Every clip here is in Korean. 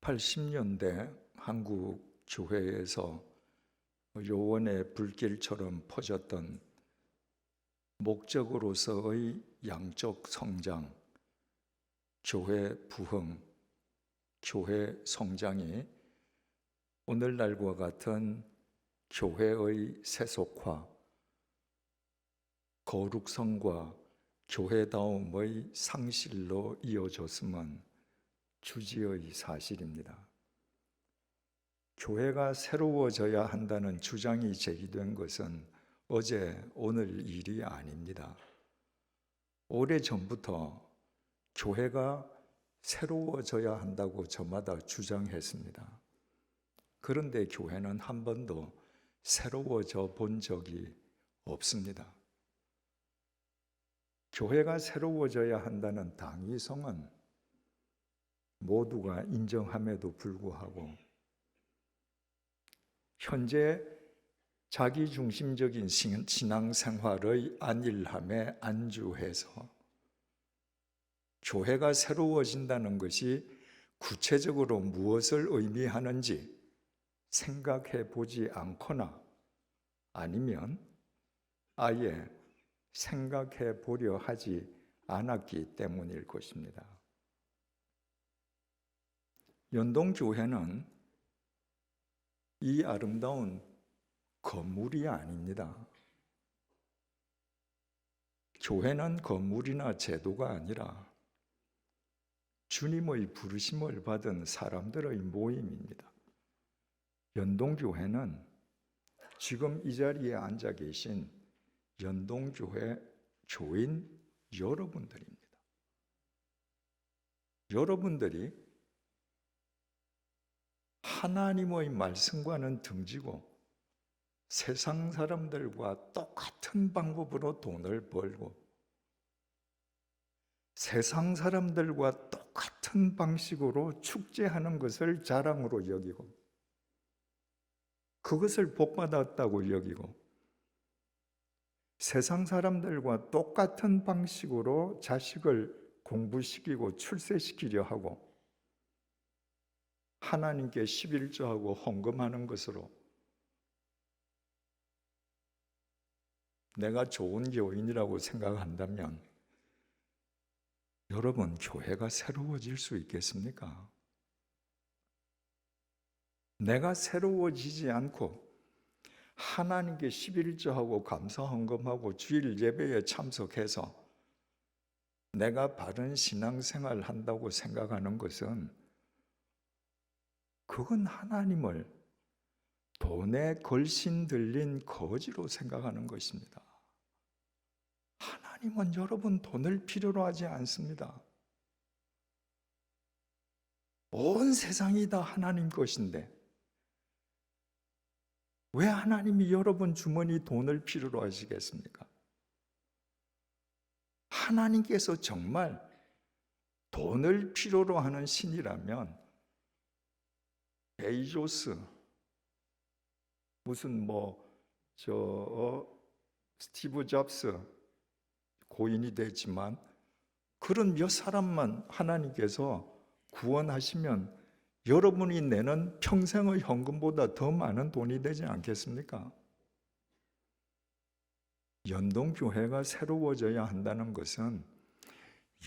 80년대 한국 교회에서 요원의 불길처럼 퍼졌던 목적으로서의 양적 성장, 교회 부흥, 교회 성장이 오늘날과 같은 교회의 세속화, 거룩성과 교회다움의 상실로 이어졌음은 주지의 사실입니다. 교회가 새로워져야 한다는 주장이 제기된 것은 어제 오늘 일이 아닙니다. 오래전부터 교회가 새로워져야 한다고 저마다 주장했습니다. 그런데 교회는 한 번도 새로워져 본 적이 없습니다. 교회가 새로워져야 한다는 당위성은 모두가 인정함에도 불구하고 현재 자기중심적인 신앙생활의 안일함에 안주해서 교회가 새로워진다는 것이 구체적으로 무엇을 의미하는지 생각해 보지 않거나 아니면 아예 생각해 보려 하지 않았기 때문일 것입니다. 연동교회는 이 아름다운 건물이 아닙니다. 교회는 건물이나 제도가 아니라 주님의 부르심을 받은 사람들의 모임입니다. 연동교회는 지금 이 자리에 앉아 계신 연동교회 교인 여러분들입니다. 여러분들이 하나님의 말씀과는 등지고 세상 사람들과 똑같은 방법으로 돈을 벌고 세상 사람들과 똑같은 방식으로 축제하는 것을 자랑으로 여기고 그것을 복받았다고 여기고 세상 사람들과 똑같은 방식으로 자식을 공부시키고 출세시키려 하고 하나님께 11조하고 헌금하는 것으로 내가 좋은 교인이라고 생각한다면 여러분, 교회가 새로워질 수 있겠습니까? 내가 새로워지지 않고 하나님께 11조하고 감사 헌금하고 주일 예배에 참석해서 내가 바른 신앙생활을 한다고 생각하는 것은 그건 하나님을 돈에 걸신 들린 거지로 생각하는 것입니다. 하나님은 여러분 돈을 필요로 하지 않습니다. 온 세상이 다 하나님 것인데 왜 하나님이 여러분 주머니 돈을 필요로 하시겠습니까? 하나님께서 정말 돈을 필요로 하는 신이라면 베이조스 무슨 스티브 잡스 고인이 됐지만 그런 몇 사람만 하나님께서 구원하시면 여러분이 내는 평생의 헌금보다 더 많은 돈이 되지 않겠습니까? 연동교회가 새로워져야 한다는 것은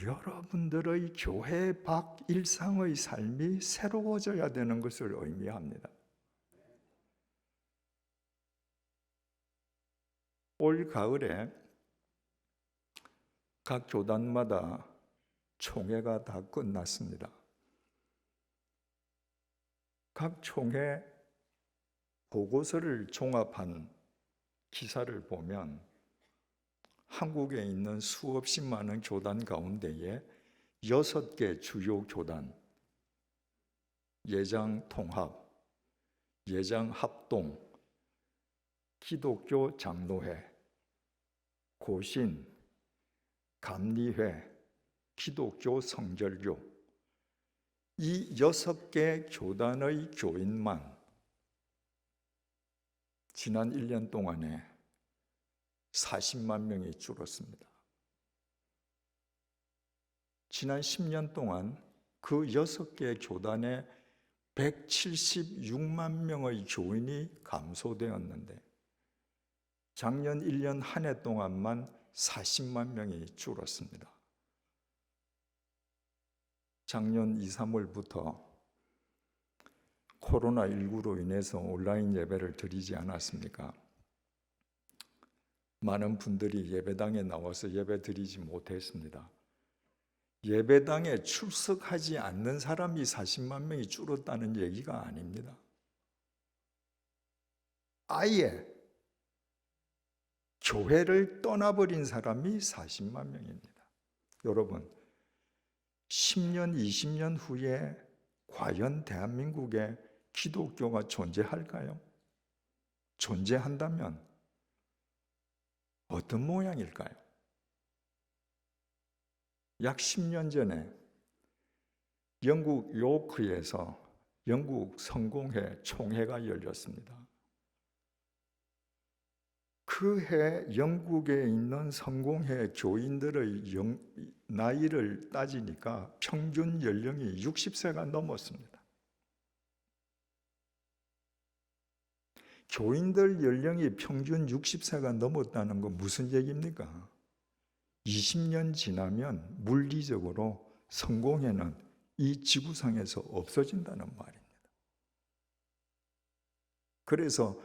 여러분들의 교회 밖 일상의 삶이 새로워져야 되는 것을 의미합니다. 올 가을에 각 교단마다 총회가 다 끝났습니다. 각 총회 보고서를 종합한 기사를 보면 한국에 있는 수없이 많은 교단 가운데에 6개 주요 교단, 예장통합, 예장합동, 기독교 장로회, 고신, 감리회, 기독교 성결교 이 6개 교단의 교인만 지난 1년 동안에 40만 명이 줄었습니다. 지난 10년 동안 그 6개 교단의 176만 명의 교인이 감소되었는데 작년 1년 한 해 동안만 40만 명이 줄었습니다. 작년 2, 3월부터 코로나19로 인해서 온라인 예배를 드리지 않았습니까? 많은 분들이 예배당에 나와서 예배 드리지 못했습니다. 예배당에 출석하지 않는 사람이 40만 명이 줄었다는 얘기가 아닙니다. 아예 교회를 떠나버린 사람이 40만 명입니다. 여러분, 10년, 20년 후에 과연 대한민국에 기독교가 존재할까요? 존재한다면 어떤 모양일까요? 약 10년 전에 영국 요크에서 영국 성공회 총회가 열렸습니다. 그 해 영국에 있는 성공회 교인들의 나이를 따지니까 평균 연령이 60세가 넘었습니다. 교인들 연령이 평균 60세가 넘었다는 건 무슨 얘기입니까? 20년 지나면 물리적으로 성공회는 이 지구상에서 없어진다는 말입니다. 그래서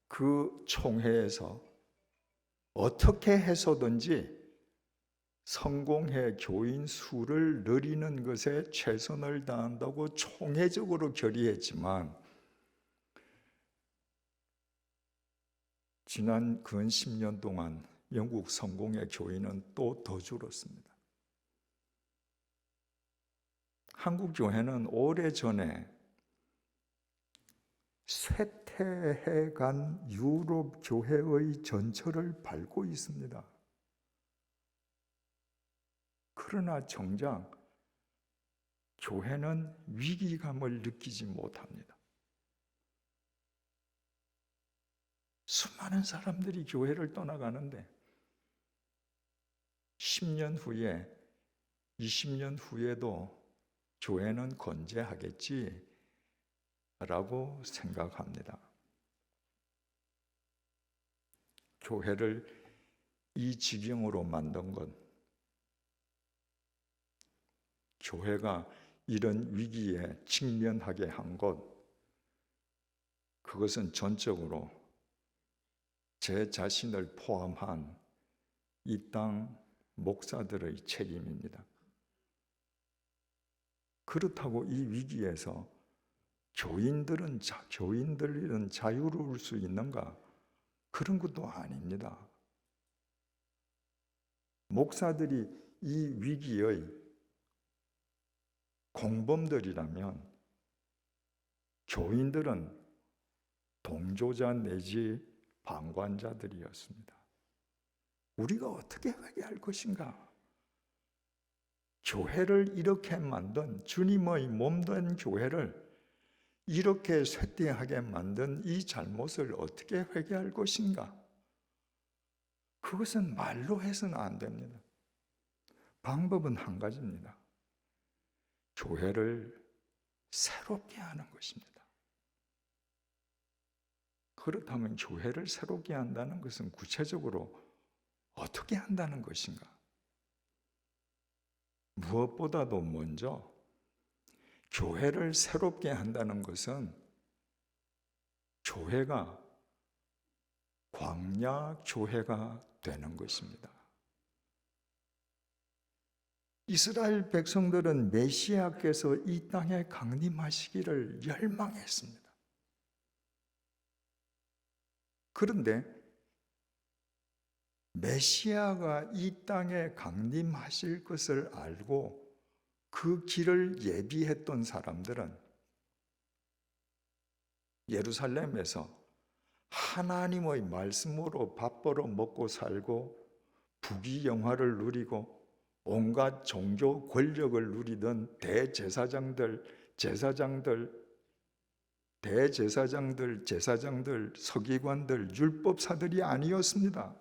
그 총회에서 어떻게 해서든지 성공회 교인 수를 늘리는 것에 최선을 다한다고 총회적으로 결의했지만 지난 근 10년 동안 영국 성공회 교인은 또 더 줄었습니다. 한국 교회는 오래전에 쇠퇴해간 유럽 교회의 전철을 밟고 있습니다. 그러나 정작 교회는 위기감을 느끼지 못합니다. 수많은 사람들이 교회를 떠나가는데 10년 후에, 20년 후에도 교회는 건재하겠지 라고 생각합니다. 교회를 이 지경으로 만든 것, 교회가 이런 위기에 직면하게 한 것, 그것은 전적으로 제 자신을 포함한 이 땅 목사들의 책임입니다. 그렇다고 이 위기에서 교인들은 자유로울 수 있는가? 그런 것도 아닙니다. 목사들이 이 위기의 공범들이라면 교인들은 동조자 내지 방관자들이었습니다. 우리가 어떻게 회개할 것인가? 교회를 이렇게 만든 주님의 몸된 교회를 이렇게 쇠퇴하게 만든 이 잘못을 어떻게 회개할 것인가? 그것은 말로 해서는 안 됩니다. 방법은 한 가지입니다. 교회를 새롭게 하는 것입니다. 그렇다면 교회를 새롭게 한다는 것은 구체적으로 어떻게 한다는 것인가? 무엇보다도 먼저 교회를 새롭게 한다는 것은 교회가 광야 교회가 되는 것입니다. 이스라엘 백성들은 메시아께서 이 땅에 강림하시기를 열망했습니다. 그런데 메시아가 이 땅에 강림하실 것을 알고 그 길을 예비했던 사람들은 예루살렘에서 하나님의 말씀으로 밥 벌어 먹고 살고 부귀영화를 누리고 온갖 종교 권력을 누리던 대제사장들, 제사장들, 서기관들, 율법사들이 아니었습니다.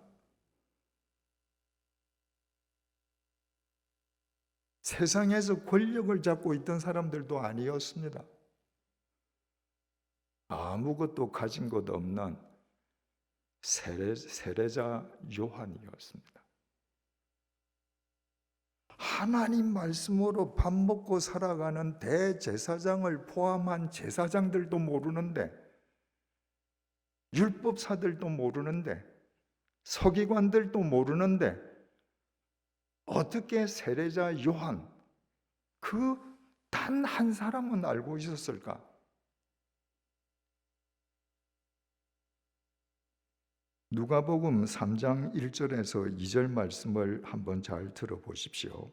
세상에서 권력을 잡고 있던 사람들도 아니었습니다. 아무것도 가진 것 없는 세례자 요한이었습니다. 하나님 말씀으로 밥 먹고 살아가는 대제사장을 포함한 제사장들도 모르는데, 율법사들도 모르는데, 서기관들도 모르는데 어떻게 세례자 요한, 그 단 한 사람은 알고 있었을까? 누가복음 3장 1절에서 2절 말씀을 한번 잘 들어보십시오.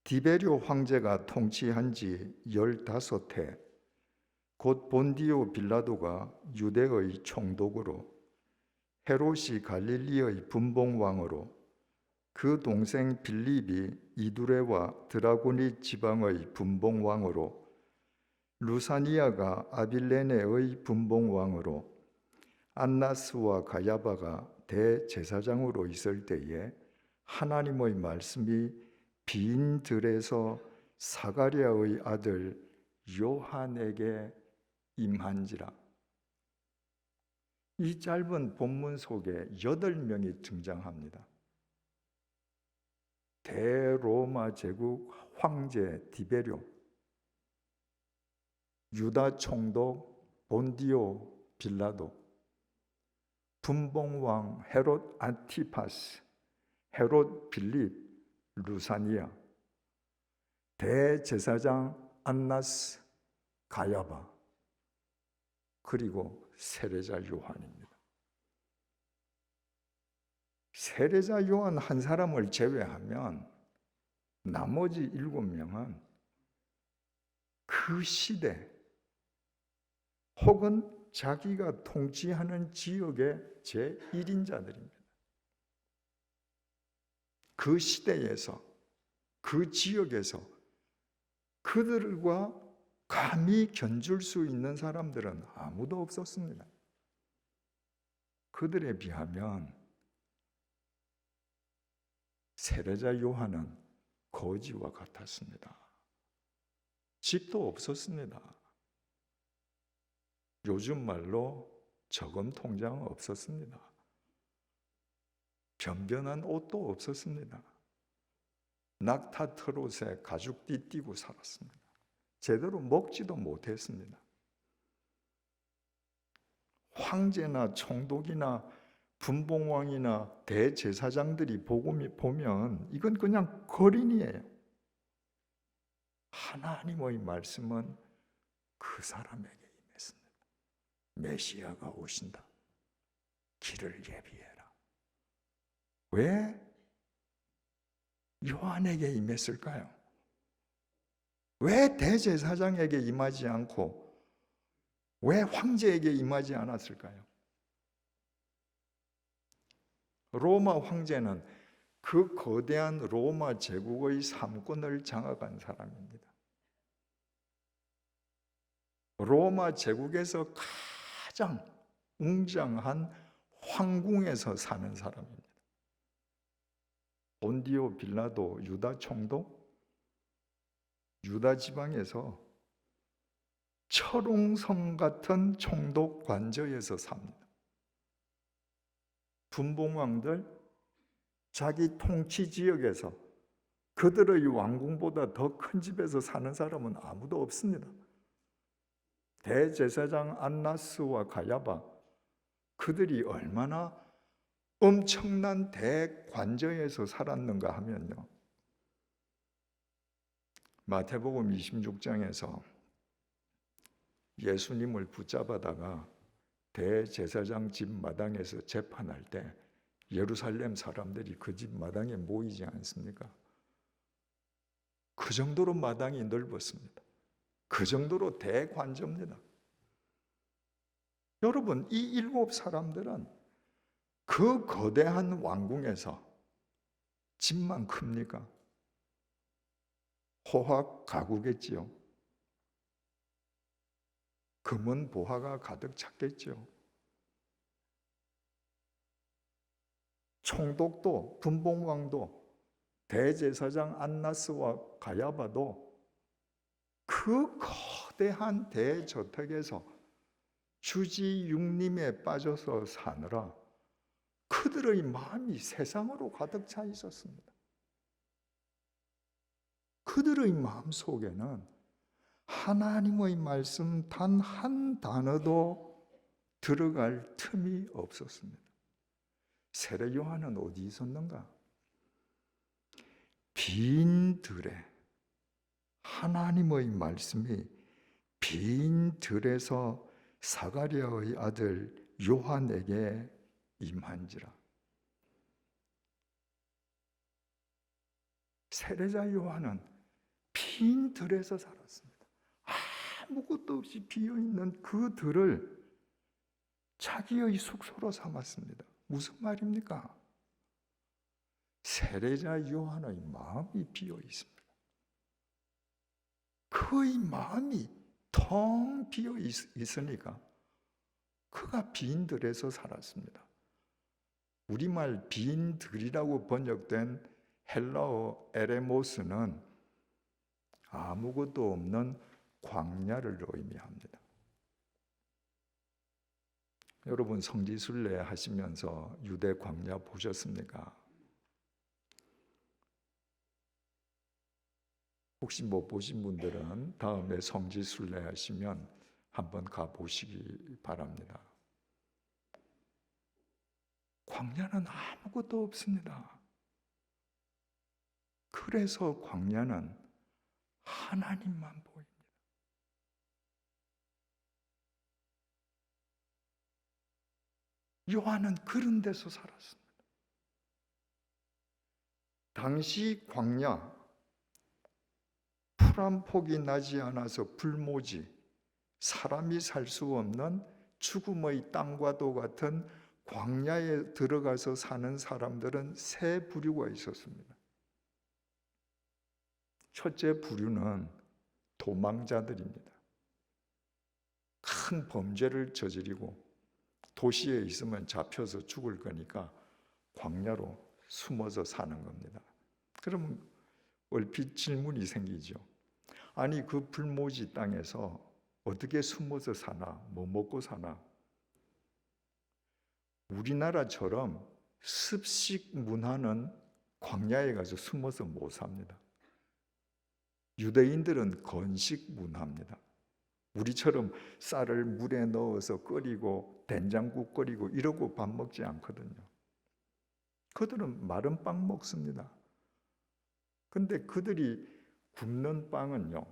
디베rio 황제가 통치한 지 15해, 곧 본디오 빌라도가 유대의 총독으로, 헤롯이 갈릴리의 분봉왕으로, 그 동생 빌립이 이두레와 드라고니 지방의 분봉왕으로, 루사니아가 아빌레네의 분봉왕으로, 안나스와 가야바가 대제사장으로 있을 때에 하나님의 말씀이 빈 들에서 사가랴의 아들 요한에게 임한지라. 이 짧은 본문 속에 8명이 등장합니다. 대로마 제국 황제 디베료, 유다 총독 본디오 빌라도, 분봉왕 헤롯 안티파스, 헤롯 빌립, 루사니아, 대제사장 안나스, 가야바, 그리고 세례자 요한입니다. 세례자 요한 한 사람을 제외하면 나머지 7명은 그 시대 혹은 자기가 통치하는 지역의 제1인자들입니다. 그 시대에서, 그 지역에서 그들과 감히 견줄 수 있는 사람들은 아무도 없었습니다. 그들에 비하면 세례자 요한은 거지와 같았습니다. 집도 없었습니다. 요즘 말로 저금 통장 없었습니다. 변변한 옷도 없었습니다. 낙타 트롯에 가죽띠 띠고 살았습니다. 제대로 먹지도 못했습니다. 황제나 총독이나 분봉왕이나 대제사장들이 보면 이건 그냥 거린이에요. 하나님의 말씀은 그 사람에게 임했습니다. 메시아가 오신다. 길을 예비해라. 왜 요한에게 임했을까요? 왜 대제사장에게 임하지 않고 왜 황제에게 임하지 않았을까요? 로마 황제는 그 거대한 로마 제국의 삼권을 장악한 사람입니다. 로마 제국에서 가장 웅장한 황궁에서 사는 사람입니다. 본디오 빌라도 유다 총독, 유다 지방에서 철옹성 같은 총독 관저에서 삽니다. 분봉왕들 자기 통치 지역에서 그들의 왕궁보다 더 큰 집에서 사는 사람은 아무도 없습니다. 대제사장 안나스와 가야바, 그들이 얼마나 엄청난 대관저에서 살았는가 하면요, 마태복음 26장에서 예수님을 붙잡아다가 대제사장 집 마당에서 재판할 때 예루살렘 사람들이 그 집 마당에 모이지 않습니까? 그 정도로 마당이 넓었습니다. 그 정도로 대관저입니다. 여러분, 이 7 사람들은 그 거대한 왕궁에서 집만 큽니까? 호화 가구겠지요. 금은 보화가 가득 찼겠죠. 총독도 분봉왕도 대제사장 안나스와 가야바도 그 거대한 대저택에서 주지 육림에 빠져서 사느라 그들의 마음이 세상으로 가득 차 있었습니다. 그들의 마음 속에는 하나님의 말씀 단 한 단어도 들어갈 틈이 없었습니다. 세례 요한은 어디 있었는가? 빈 들에, 하나님의 말씀이 빈 들에서 사가랴의 아들 요한에게 임한지라. 세례자 요한은 빈 들에서 살았습니다. 아무것도 없이 비어있는 그 들을 자기의 숙소로 삼았습니다. 무슨 말입니까? 세례자 요한의 마음이 비어 있습니다. 그의 마음이 텅 비어 있으니까 그가 빈 들에서 살았습니다. 우리말 빈 들이라고 번역된 헬라어 에레모스는 아무것도 없는 광야를 의미합니다. 여러분 성지순례 하시면서 유대 광야 보셨습니까? 혹시 못 보신 분들은 다음에 성지순례 하시면 한번 가보시기 바랍니다. 광야는 아무것도 없습니다. 그래서 광야는 하나님만 보입니다. 요한은 그런 데서 살았습니다. 당시 광야, 풀 한 폭이 나지 않아서 불모지, 사람이 살 수 없는 죽음의 땅과도 같은 광야에 들어가서 사는 사람들은 세 부류가 있었습니다. 첫째 부류는 도망자들입니다. 큰 범죄를 저지르고 도시에 있으면 잡혀서 죽을 거니까 광야로 숨어서 사는 겁니다. 그럼 얼핏 질문이 생기죠. 아니 그 불모지 땅에서 어떻게 숨어서 사나? 뭐 먹고 사나? 우리나라처럼 습식 문화는 광야에 가서 숨어서 못 삽니다. 유대인들은 건식 문화입니다. 우리처럼 쌀을 물에 넣어서 끓이고 된장국 끓이고 이러고 밥 먹지 않거든요. 그들은 마른 빵 먹습니다. 근데 그들이 굽는 빵은요,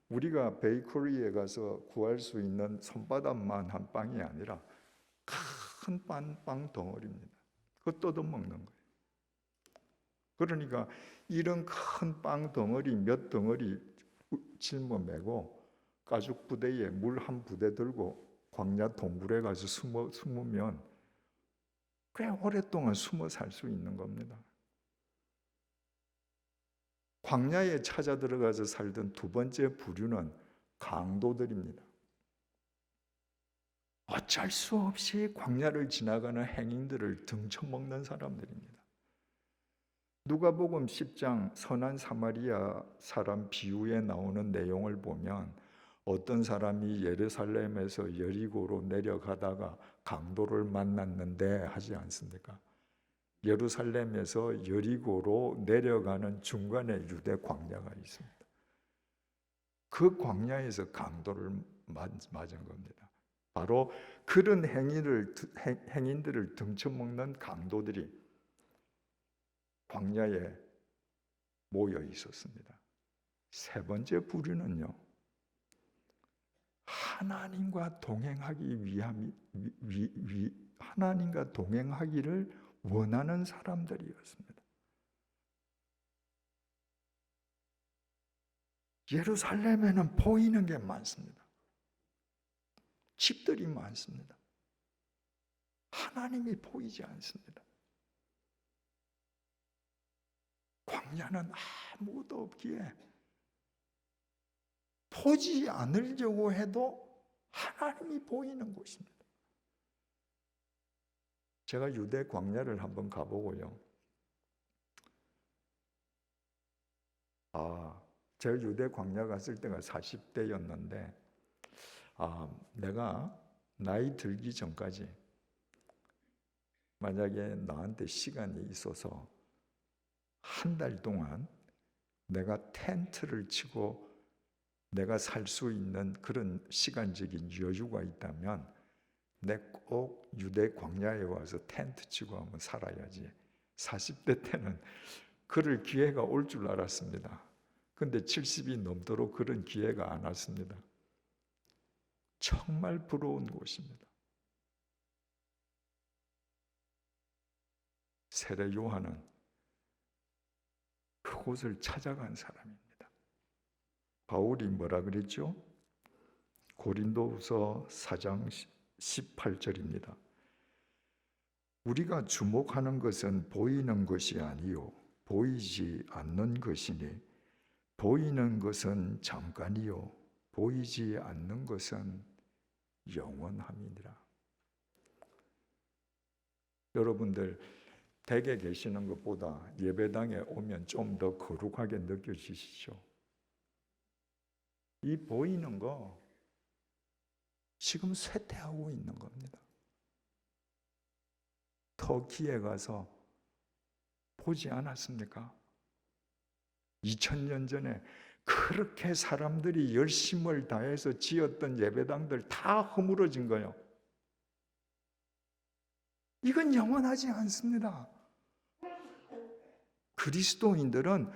우리가 베이커리에 가서 구할 수 있는 손바닥만한 빵이 아니라 큰 빵 덩어리입니다. 그거 뜯어 먹는 거예요. 그러니까 이런 큰 빵 덩어리 몇 덩어리 짊어매고 가죽 부대에 물 한 부대 들고 광야 동굴에 가서 숨으면 꽤 오랫동안 숨어 살 수 있는 겁니다. 광야에 찾아 들어가서 살던 두 번째 부류는 강도들입니다. 어쩔 수 없이 광야를 지나가는 행인들을 등쳐먹는 사람들입니다. 누가복음 10장 선한 사마리아 사람 비유에 나오는 내용을 보면 어떤 사람이 예루살렘에서 여리고로 내려가다가 강도를 만났는데 하지 않습니까? 예루살렘에서 여리고로 내려가는 중간에 유대 광야가 있습니다. 그 광야에서 강도를 맞은 겁니다. 바로 그런 행인들을 등쳐먹는 강도들이 광야에 모여 있었습니다. 세 번째 부류는요, 하나님과 하나님과 동행하기를 원하는 사람들이었습니다. 예루살렘에는 보이는 게 많습니다. 집들이 많습니다. 하나님이 보이지 않습니다. 광야는 아무것도 없기에 보지 않으려고 해도 하나님이 보이는 곳입니다. 제가 유대 광야를 한번 가보고요. 제가 유대 광야 갔을 때가 40대였는데 내가 나이 들기 전까지 만약에 나한테 시간이 있어서 한 달 동안 내가 텐트를 치고 내가 살 수 있는 그런 시간적인 여유가 있다면 내 꼭 유대 광야에 와서 텐트 치고 한번 살아야지. 40대 때는 그럴 기회가 올 줄 알았습니다. 근데 70이 넘도록 그런 기회가 안 왔습니다. 정말 부러운 곳입니다. 세례 요한은 그곳을 찾아간 사람입니다. 바울이 뭐라 그랬죠? 고린도후서 4장 18절입니다. 우리가 주목하는 것은 보이는 것이 아니요 보이지 않는 것이니 보이는 것은 잠깐이요 보이지 않는 것은 영원함이니라. 여러분들 댁에 계시는 것보다 예배당에 오면 좀 더 거룩하게 느껴지시죠? 이 보이는 거 지금 쇠퇴하고 있는 겁니다. 터키에 가서 보지 않았습니까? 2000년 전에 그렇게 사람들이 열심을 다해서 지었던 예배당들 다 허물어진 거예요. 이건 영원하지 않습니다. 그리스도인들은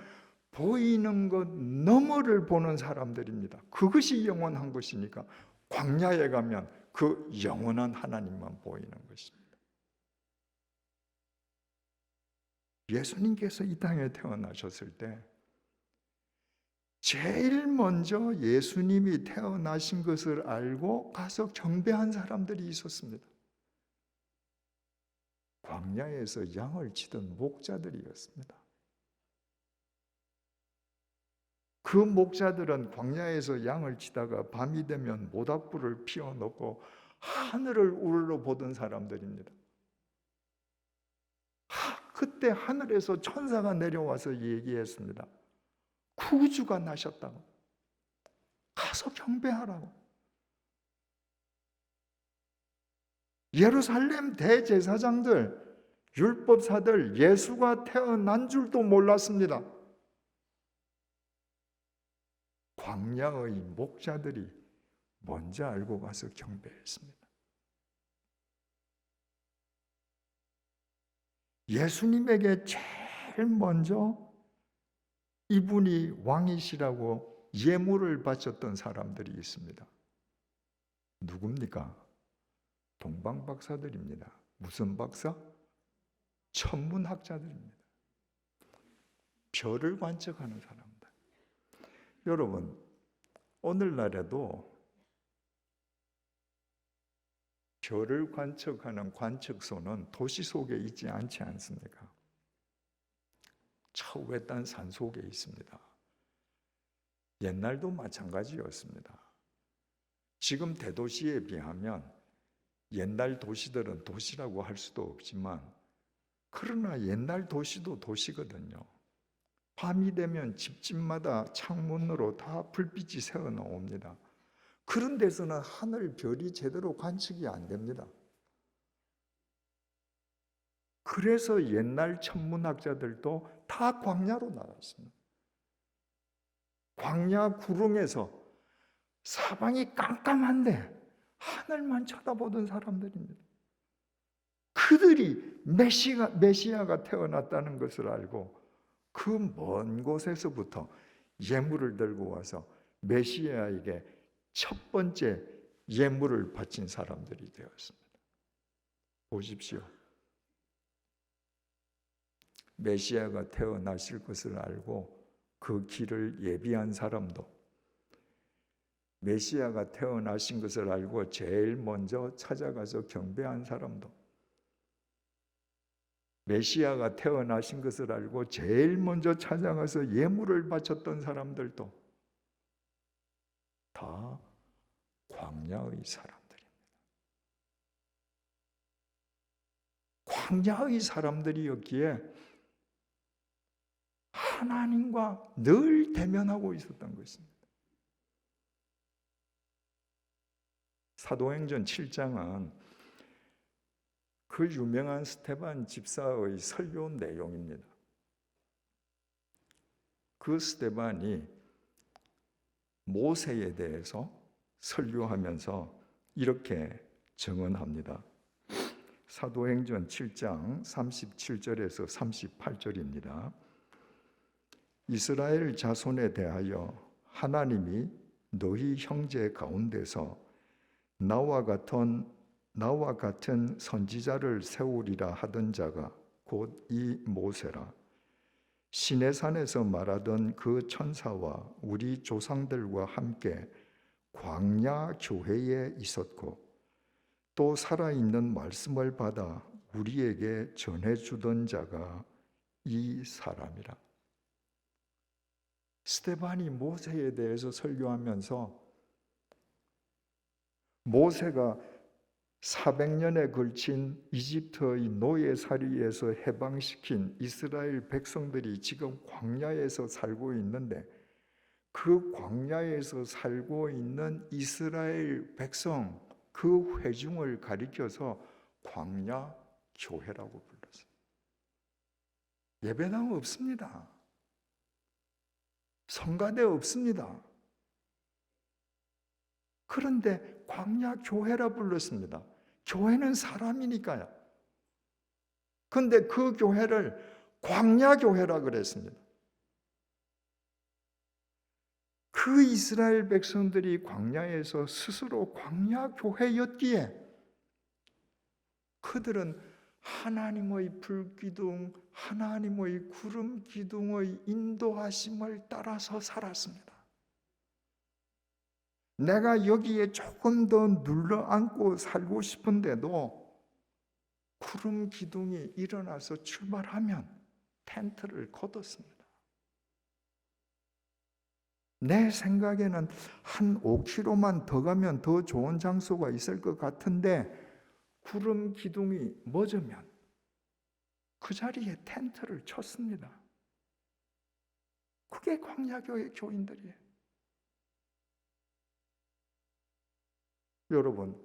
보이는 것 너머를 보는 사람들입니다. 그것이 영원한 것이니까 광야에 가면 그 영원한 하나님만 보이는 것입니다. 예수님께서 이 땅에 태어나셨을 때 제일 먼저 예수님이 태어나신 것을 알고 가서 경배한 사람들이 있었습니다. 광야에서 양을 치던 목자들이었습니다. 그 목자들은 광야에서 양을 치다가 밤이 되면 모닥불을 피워놓고 하늘을 우러러 보던 사람들입니다. 그때 하늘에서 천사가 내려와서 얘기했습니다. 구주가 나셨다고. 가서 경배하라고. 예루살렘 대제사장들, 율법사들 예수가 태어난 줄도 몰랐습니다. 광야의 목자들이 먼저 알고 가서 경배했습니다. 예수님에게 제일 먼저 이분이 왕이시라고 예물을 바쳤던 사람들이 있습니다. 누굽니까? 동방박사들입니다. 무슨 박사? 천문학자들입니다. 별을 관측하는 사람들. 여러분, 오늘날에도 별을 관측하는 관측소는 도시 속에 있지 않지 않습니까? 저 외딴 산 속에 있습니다. 옛날도 마찬가지였습니다. 지금 대도시에 비하면 옛날 도시들은 도시라고 할 수도 없지만 그러나 옛날 도시도 도시거든요. 밤이 되면 집집마다 창문으로 다 불빛이 새어 나옵니다. 그런 데서는 하늘 별이 제대로 관측이 안 됩니다. 그래서 옛날 천문학자들도 다 광야로 나갔습니다. 광야 구름에서 사방이 깜깜한데 하늘만 쳐다보던 사람들입니다. 그들이 메시아가 태어났다는 것을 알고 그 먼 곳에서부터 예물을 들고 와서 메시아에게 첫 번째 예물을 바친 사람들이 되었습니다. 보십시오. 메시아가 태어나실 것을 알고 그 길을 예비한 사람도, 메시아가 태어나신 것을 알고 제일 먼저 찾아가서 경배한 사람도, 메시아가 태어나신 것을 알고 제일 먼저 찾아가서 예물을 바쳤던 사람들도 다 광야의 사람들입니다. 광야의 사람들이었기에 하나님과 늘 대면하고 있었던 것입니다. 사도행전 7장은 그 유명한 스데반 집사의 설교 내용입니다. 그 스데반이 모세에 대해서 설교하면서 이렇게 증언합니다. 사도행전 7장 37절에서 38절입니다. 이스라엘 자손에 대하여 하나님이 너희 형제 가운데서 나와 같은 선지자를 세우리라 하던 자가 곧 이 모세라. 시내산에서 말하던 그 천사와 우리 조상들과 함께 광야 교회에 있었고 또 살아있는 말씀을 받아 우리에게 전해주던 자가 이 사람이라. 스데반이 모세에 대해서 설교하면서 모세가 400년에 걸친 이집트의 노예살이에서 해방시킨 이스라엘 백성들이 지금 광야에서 살고 있는데 그 광야에서 살고 있는 이스라엘 백성 그 회중을 가리켜서 광야 교회라고 불렀어요. 예배당 없습니다. 성가대 없습니다. 그런데 광야 교회라 불렀습니다. 교회는 사람이니까요. 그런데 그 교회를 광야 교회라 그랬습니다. 그 이스라엘 백성들이 광야에서 스스로 광야 교회였기에 그들은 하나님의 불기둥, 하나님의 구름 기둥의 인도하심을 따라서 살았습니다. 내가 여기에 조금 더 눌러앉고 살고 싶은데도 구름 기둥이 일어나서 출발하면 텐트를 걷었습니다. 내 생각에는 한 5km만 더 가면 더 좋은 장소가 있을 것 같은데 구름 기둥이 멎으면 그 자리에 텐트를 쳤습니다. 그게 광야교회 교인들이에요. 여러분,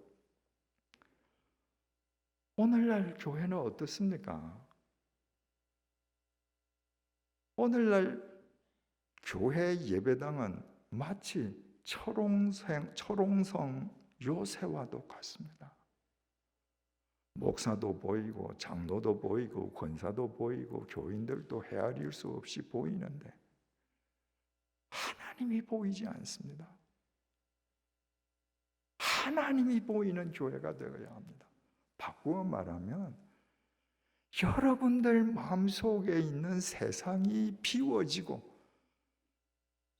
오늘날 교회는 어떻습니까? 오늘날 교회 예배당은 마치 철옹성 요새와도 같습니다. 목사도 보이고 장로도 보이고 권사도 보이고 교인들도 헤아릴 수 없이 보이는데 하나님이 보이지 않습니다. 하나님이 보이는 교회가 되어야 합니다. 바꾸어 말하면 여러분들 마음속에 있는 세상이 비워지고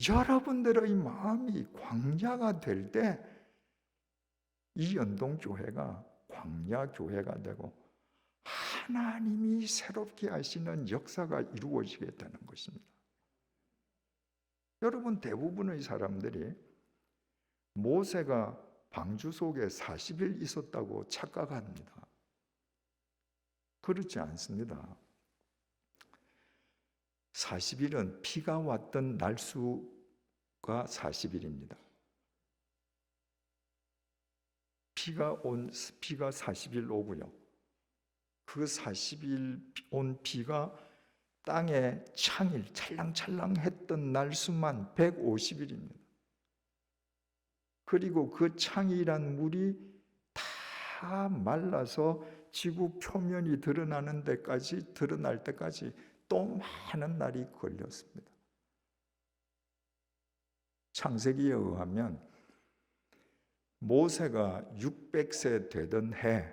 여러분들의 마음이 광야가 될 때 이 연동교회가 광야교회가 되고 하나님이 새롭게 하시는 역사가 이루어지게 되는 것입니다. 여러분, 대부분의 사람들이 모세가 방주 속에 40일 있었다고 착각합니다. 그렇지 않습니다. 40일은 비가 왔던 날수가 40일입니다. 비가 40일 오고요. 그 40일 온 비가 땅에 창일 찰랑찰랑했던 날수만 150일입니다. 그리고 그 창일한 물이 다 말라서 지구 표면이 드러날 때까지 또 많은 날이 걸렸습니다. 창세기에 의하면 모세가 600세 되던 해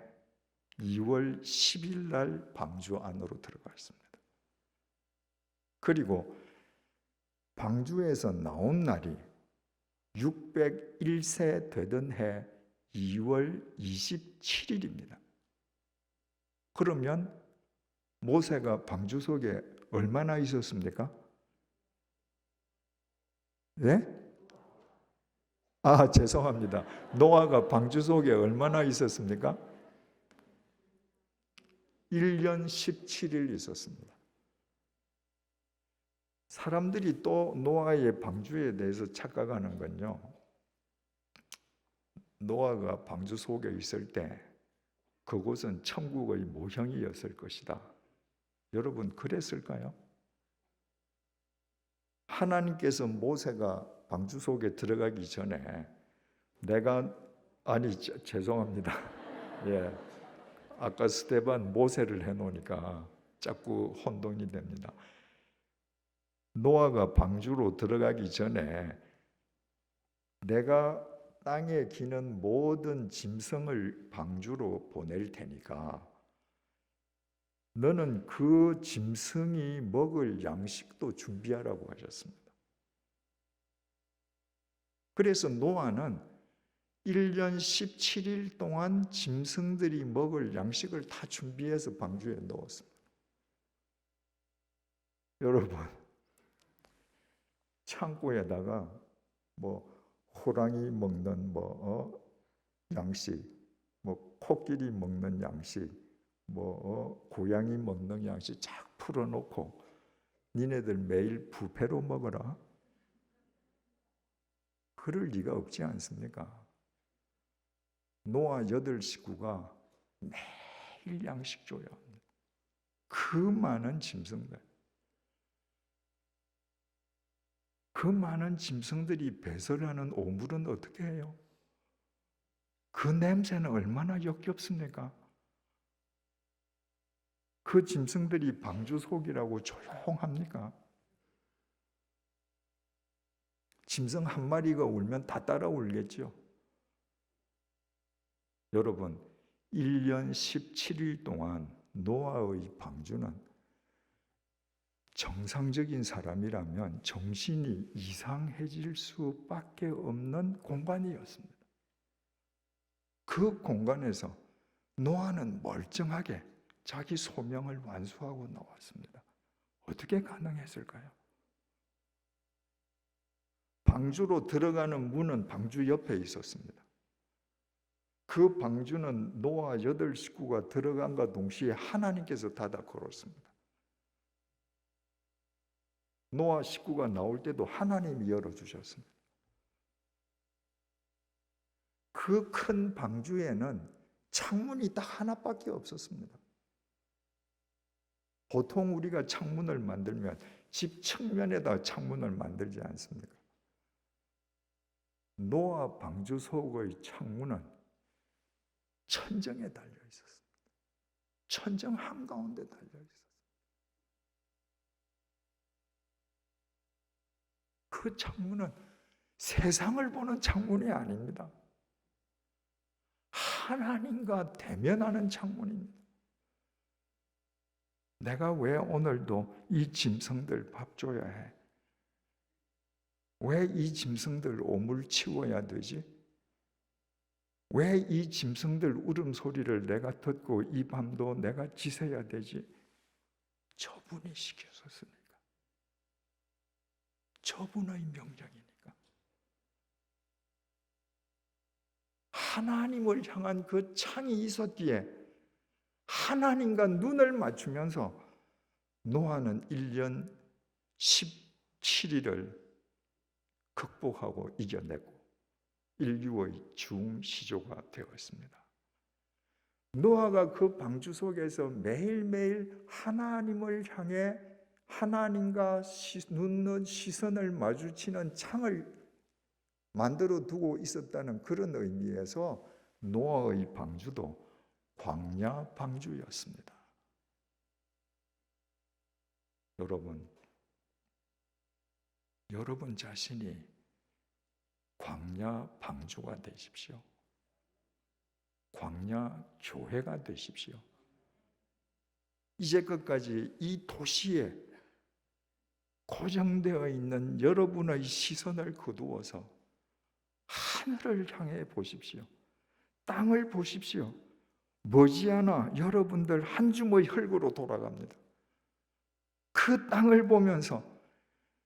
2월 10일 날 방주 안으로 들어갔습니다. 그리고 방주에서 나온 날이 601세 되던 해 2월 27일입니다. 그러면 모세가 방주 속에 얼마나 있었습니까? 네? 죄송합니다. 노아가 방주 속에 얼마나 있었습니까? 1년 17일 있었습니다. 사람들이 또 노아의 방주에 대해서 착각하는 건요, 노아가 방주 속에 있을 때 그곳은 천국의 모형이었을 것이다. 여러분, 그랬을까요? 하나님께서 모세가 방주 속에 들어가기 전에 죄송합니다. 예, 아까 스데반 모세를 해놓으니까 자꾸 혼동이 됩니다. 노아가 방주로 들어가기 전에 내가 땅에 기는 모든 짐승을 방주로 보낼 테니까 너는 그 짐승이 먹을 양식도 준비하라고 하셨습니다. 그래서 노아는 1년 17일 동안 짐승들이 먹을 양식을 다 준비해서 방주에 넣었습니다. 여러분, 창고에다가 호랑이 먹는 양식, 코끼리 먹는 양식, 고양이 먹는 양식 쫙 풀어놓고 니네들 매일 부패로 먹어라. 그럴 리가 없지 않습니까? 노아 8식구가 매일 양식 줘야 합니다. 그 많은 짐승들. 그 많은 짐승들이 배설하는 오물은 어떻게 해요? 그 냄새는 얼마나 역겹습니까? 그 짐승들이 방주 속이라고 조용합니까? 짐승 한 마리가 울면 다 따라 울겠죠. 여러분, 1년 17일 동안 노아의 방주는 정상적인 사람이라면 정신이 이상해질 수밖에 없는 공간이었습니다. 그 공간에서 노아는 멀쩡하게 자기 소명을 완수하고 나왔습니다. 어떻게 가능했을까요? 방주로 들어가는 문은 방주 옆에 있었습니다. 그 방주는 노아 8식구가 들어간과 동시에 하나님께서 닫아 걸었습니다. 노아 식구가 나올 때도 하나님이 열어주셨습니다. 그 큰 방주에는 창문이 딱 하나밖에 없었습니다. 보통 우리가 창문을 만들면 집 측면에다 창문을 만들지 않습니까? 노아 방주 속의 창문은 천정에 달려 있었습니다. 천정 한가운데 달려 있었습니다. 그 창문은 세상을 보는 창문이 아닙니다. 하나님과 대면하는 창문입니다. 내가 왜 오늘도 이 짐승들 밥 줘야 해? 왜 이 짐승들 오물 치워야 되지? 왜 이 짐승들 울음소리를 내가 듣고 이 밤도 내가 지새야 되지? 저분이 시켰었으니까. 저분의 명령이니까. 하나님을 향한 그 창이 있었기에 하나님과 눈을 맞추면서 노아는 1년 17일을 극복하고 이겨내고 인류의 중시조가 되었습니다. 노아가 그 방주 속에서 매일매일 하나님을 향해 하나님과 눈는 시선을 마주치는 창을 만들어 두고 있었다는 그런 의미에서 노아의 방주도 광야 방주였습니다. 여러분 자신이 광야 방주가 되십시오. 광야 교회가 되십시오. 이제까지 이 도시에 고정되어 있는 여러분의 시선을 거두어서 하늘을 향해 보십시오. 땅을 보십시오. 머지않아 여러분들 한 줌의 흙으로 돌아갑니다. 그 땅을 보면서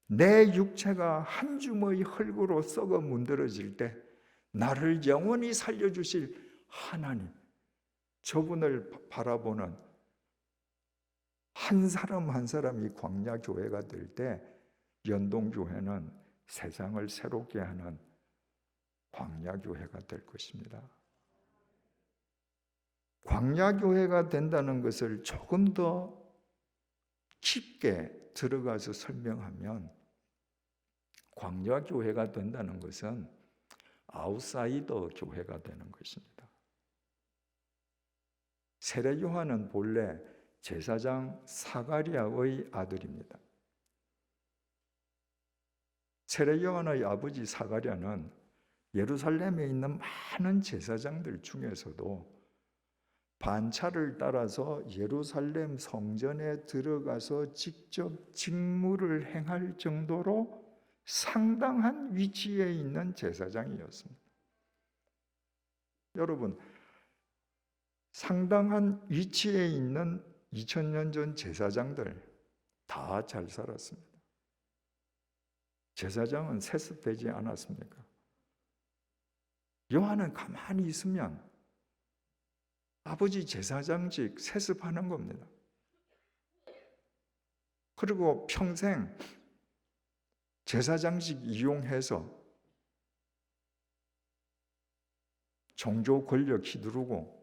내 육체가 한 줌의 흙으로 썩어 문드러질 때 나를 영원히 살려주실 하나님, 저분을 바라보는 한 사람 한 사람이 광야 교회가 될 때 연동교회는 세상을 새롭게 하는 광야교회가 될 것입니다. 광야교회가 된다는 것을 조금 더 깊게 들어가서 설명하면, 광야교회가 된다는 것은 아웃사이더 교회가 되는 것입니다. 세례 요한은 본래 제사장 사가랴의 아들입니다. 세례 요한의 아버지 사가랴는 예루살렘에 있는 많은 제사장들 중에서도 반차를 따라서 예루살렘 성전에 들어가서 직접 직무를 행할 정도로 상당한 위치에 있는 제사장이었습니다. 여러분, 상당한 위치에 있는 2000년 전 제사장들 다 잘 살았습니다. 제사장은 세습되지 않았습니까? 요한은 가만히 있으면 아버지 제사장직 세습하는 겁니다. 그리고 평생 제사장직 이용해서 종교 권력 휘두르고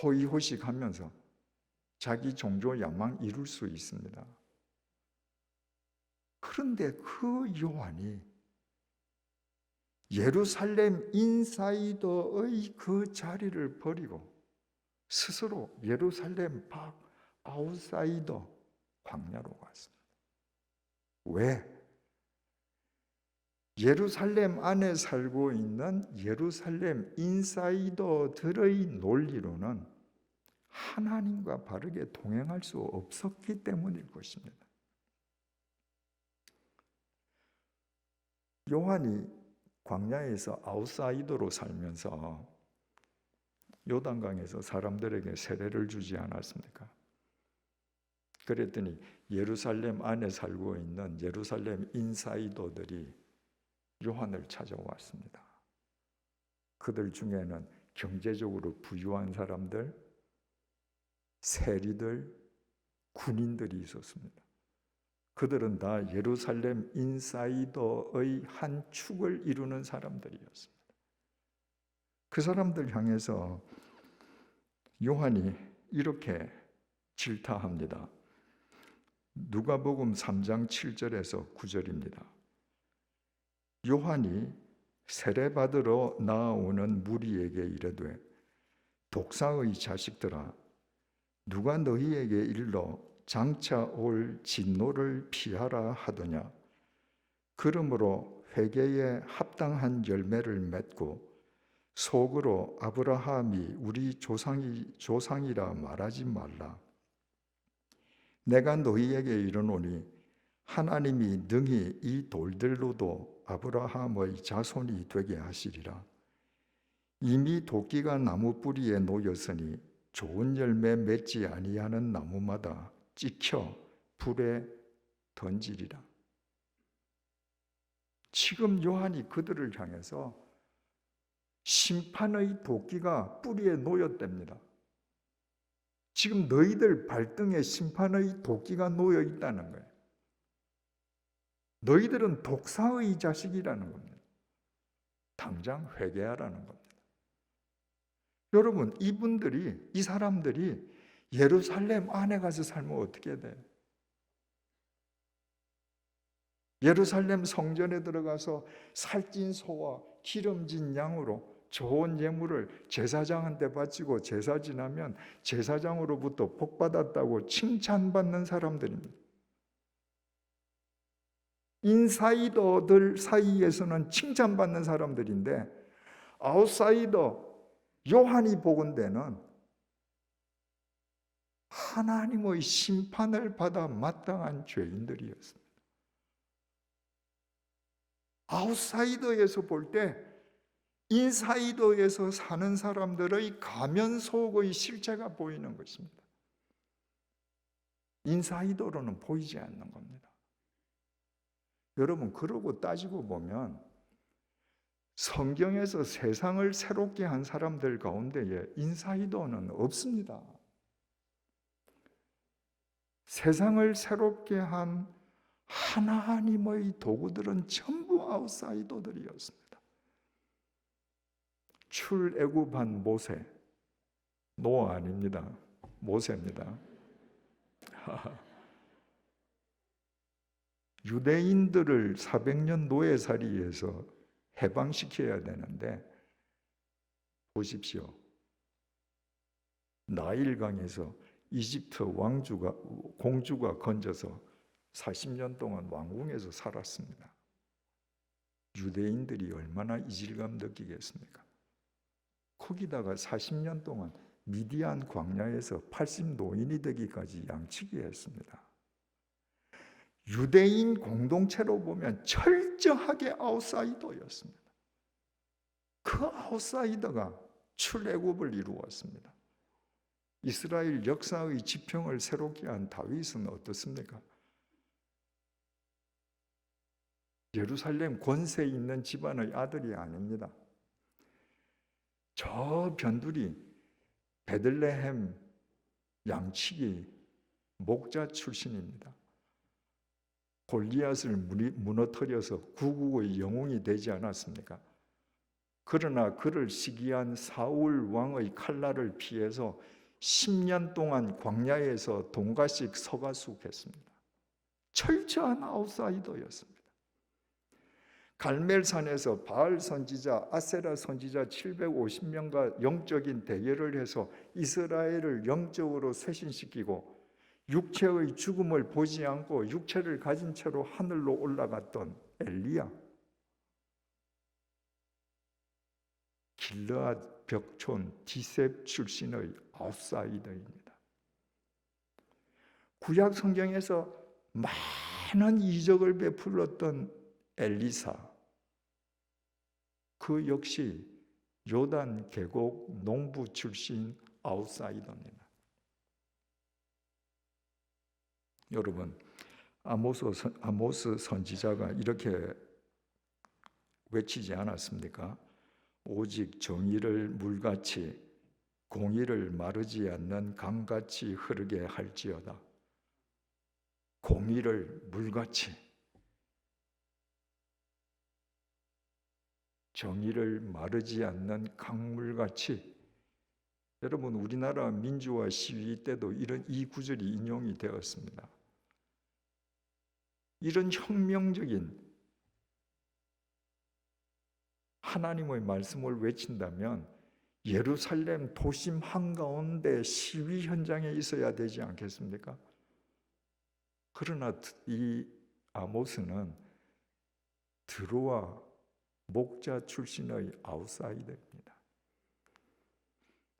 호의호식하면서 자기 종교 야망 이룰 수 있습니다. 그런데 그 요한이 예루살렘 인사이더의 그 자리를 버리고 스스로 예루살렘 밖 아웃사이더 광야로 갔습니다. 왜? 예루살렘 안에 살고 있는 예루살렘 인사이더들의 논리로는 하나님과 바르게 동행할 수 없었기 때문일 것입니다. 요한이 광야에서 아웃사이더로 살면서 요단강에서 사람들에게 세례를 주지 않았습니까? 그랬더니 예루살렘 안에 살고 있는 예루살렘 인사이더들이 요한을 찾아왔습니다. 그들 중에는 경제적으로 부유한 사람들, 세리들, 군인들이 있었습니다. 그들은 다 예루살렘 인사이더의 한 축을 이루는 사람들이었습니다. 그 사람들 향해서 요한이 이렇게 질타합니다. 누가복음 3장 7절에서 9절입니다. 요한이 세례받으러 나아오는 무리에게 이르되 독사의 자식들아, 누가 너희에게 일러 장차 올 진노를 피하라 하더냐? 그러므로 회개에 합당한 열매를 맺고 속으로 아브라함이 우리 조상이라 말하지 말라. 내가 너희에게 이르노니 하나님이 능히 이 돌들로도 아브라함의 자손이 되게 하시리라. 이미 도끼가 나무 뿌리에 놓였으니 좋은 열매 맺지 아니하는 나무마다 찍혀 불에 던지리라. 지금 요한이 그들을 향해서 심판의 도끼가 뿌리에 놓였답니다. 지금 너희들 발등에 심판의 도끼가 놓여 있다는 거예요. 너희들은 독사의 자식이라는 겁니다. 당장 회개하라는 겁니다. 여러분, 이 사람들이 예루살렘 안에 가서 살면 어떻게 돼요? 예루살렘 성전에 들어가서 살찐 소와 기름진 양으로 좋은 예물을 제사장한테 바치고 제사 지나면 제사장으로부터 복받았다고 칭찬받는 사람들입니다. 인사이더들 사이에서는 칭찬받는 사람들인데 아웃사이더 요한이 보건대는 하나님의 심판을 받아 마땅한 죄인들이었습니다. 아웃사이더에서 볼 때 인사이더에서 사는 사람들의 가면 속의 실체가 보이는 것입니다. 인사이더로는 보이지 않는 겁니다. 여러분, 그러고 따지고 보면 성경에서 세상을 새롭게 한 사람들 가운데에 인사이더는 없습니다. 세상을 새롭게 한 하나님의 도구들은 전부 아웃사이더들이었습니다. 출애굽한 모세, 노아 아닙니다. 모세입니다. 유대인들을 400년 노예살이에서 해방시켜야 되는데 보십시오. 나일강에서 이집트 공주가 건져서 40년 동안 왕궁에서 살았습니다. 유대인들이 얼마나 이질감 느끼겠습니까? 거기다가 40년 동안 미디안 광야에서 80 노인이 되기까지 양치기 했습니다. 유대인 공동체로 보면 철저하게 아웃사이더였습니다. 그 아웃사이더가 출애굽을 이루었습니다. 이스라엘 역사의 지평을 새롭게 한 다윗은 어떻습니까? 예루살렘 권세 있는 집안의 아들이 아닙니다. 저 변두리 베들레헴 양치기 목자 출신입니다. 골리앗을 무너뜨려서 구국의 영웅이 되지 않았습니까? 그러나 그를 시기한 사울 왕의 칼날을 피해서 10년 동안 광야에서 동가씩 서가숙했습니다. 철저한 아웃사이더였습니다. 갈멜산에서 바알 선지자, 아세라 선지자 750명과 영적인 대결을 해서 이스라엘을 영적으로 쇄신시키고 육체의 죽음을 보지 않고 육체를 가진 채로 하늘로 올라갔던 엘리야, 길르앗 벽촌 디셉 출신의 아웃사이더입니다. 구약 성경에서 많은 이적을 베풀었던 엘리사, 그 역시 요단 계곡 농부 출신 아웃사이더입니다. 여러분, 아모스 선지자가 이렇게 외치지 않았습니까? 오직 정의를 물같이 공의를 마르지 않는 강같이 흐르게 할지어다. 공의를 물같이, 정의를 마르지 않는 강물같이. 여러분, 우리나라 민주화 시위 때도 이 구절이 인용이 되었습니다. 이런 혁명적인 하나님의 말씀을 외친다면 예루살렘 도심 한가운데 시위 현장에 있어야 되지 않겠습니까? 그러나 이 아모스는 드로아 목자 출신의 아웃사이더입니다.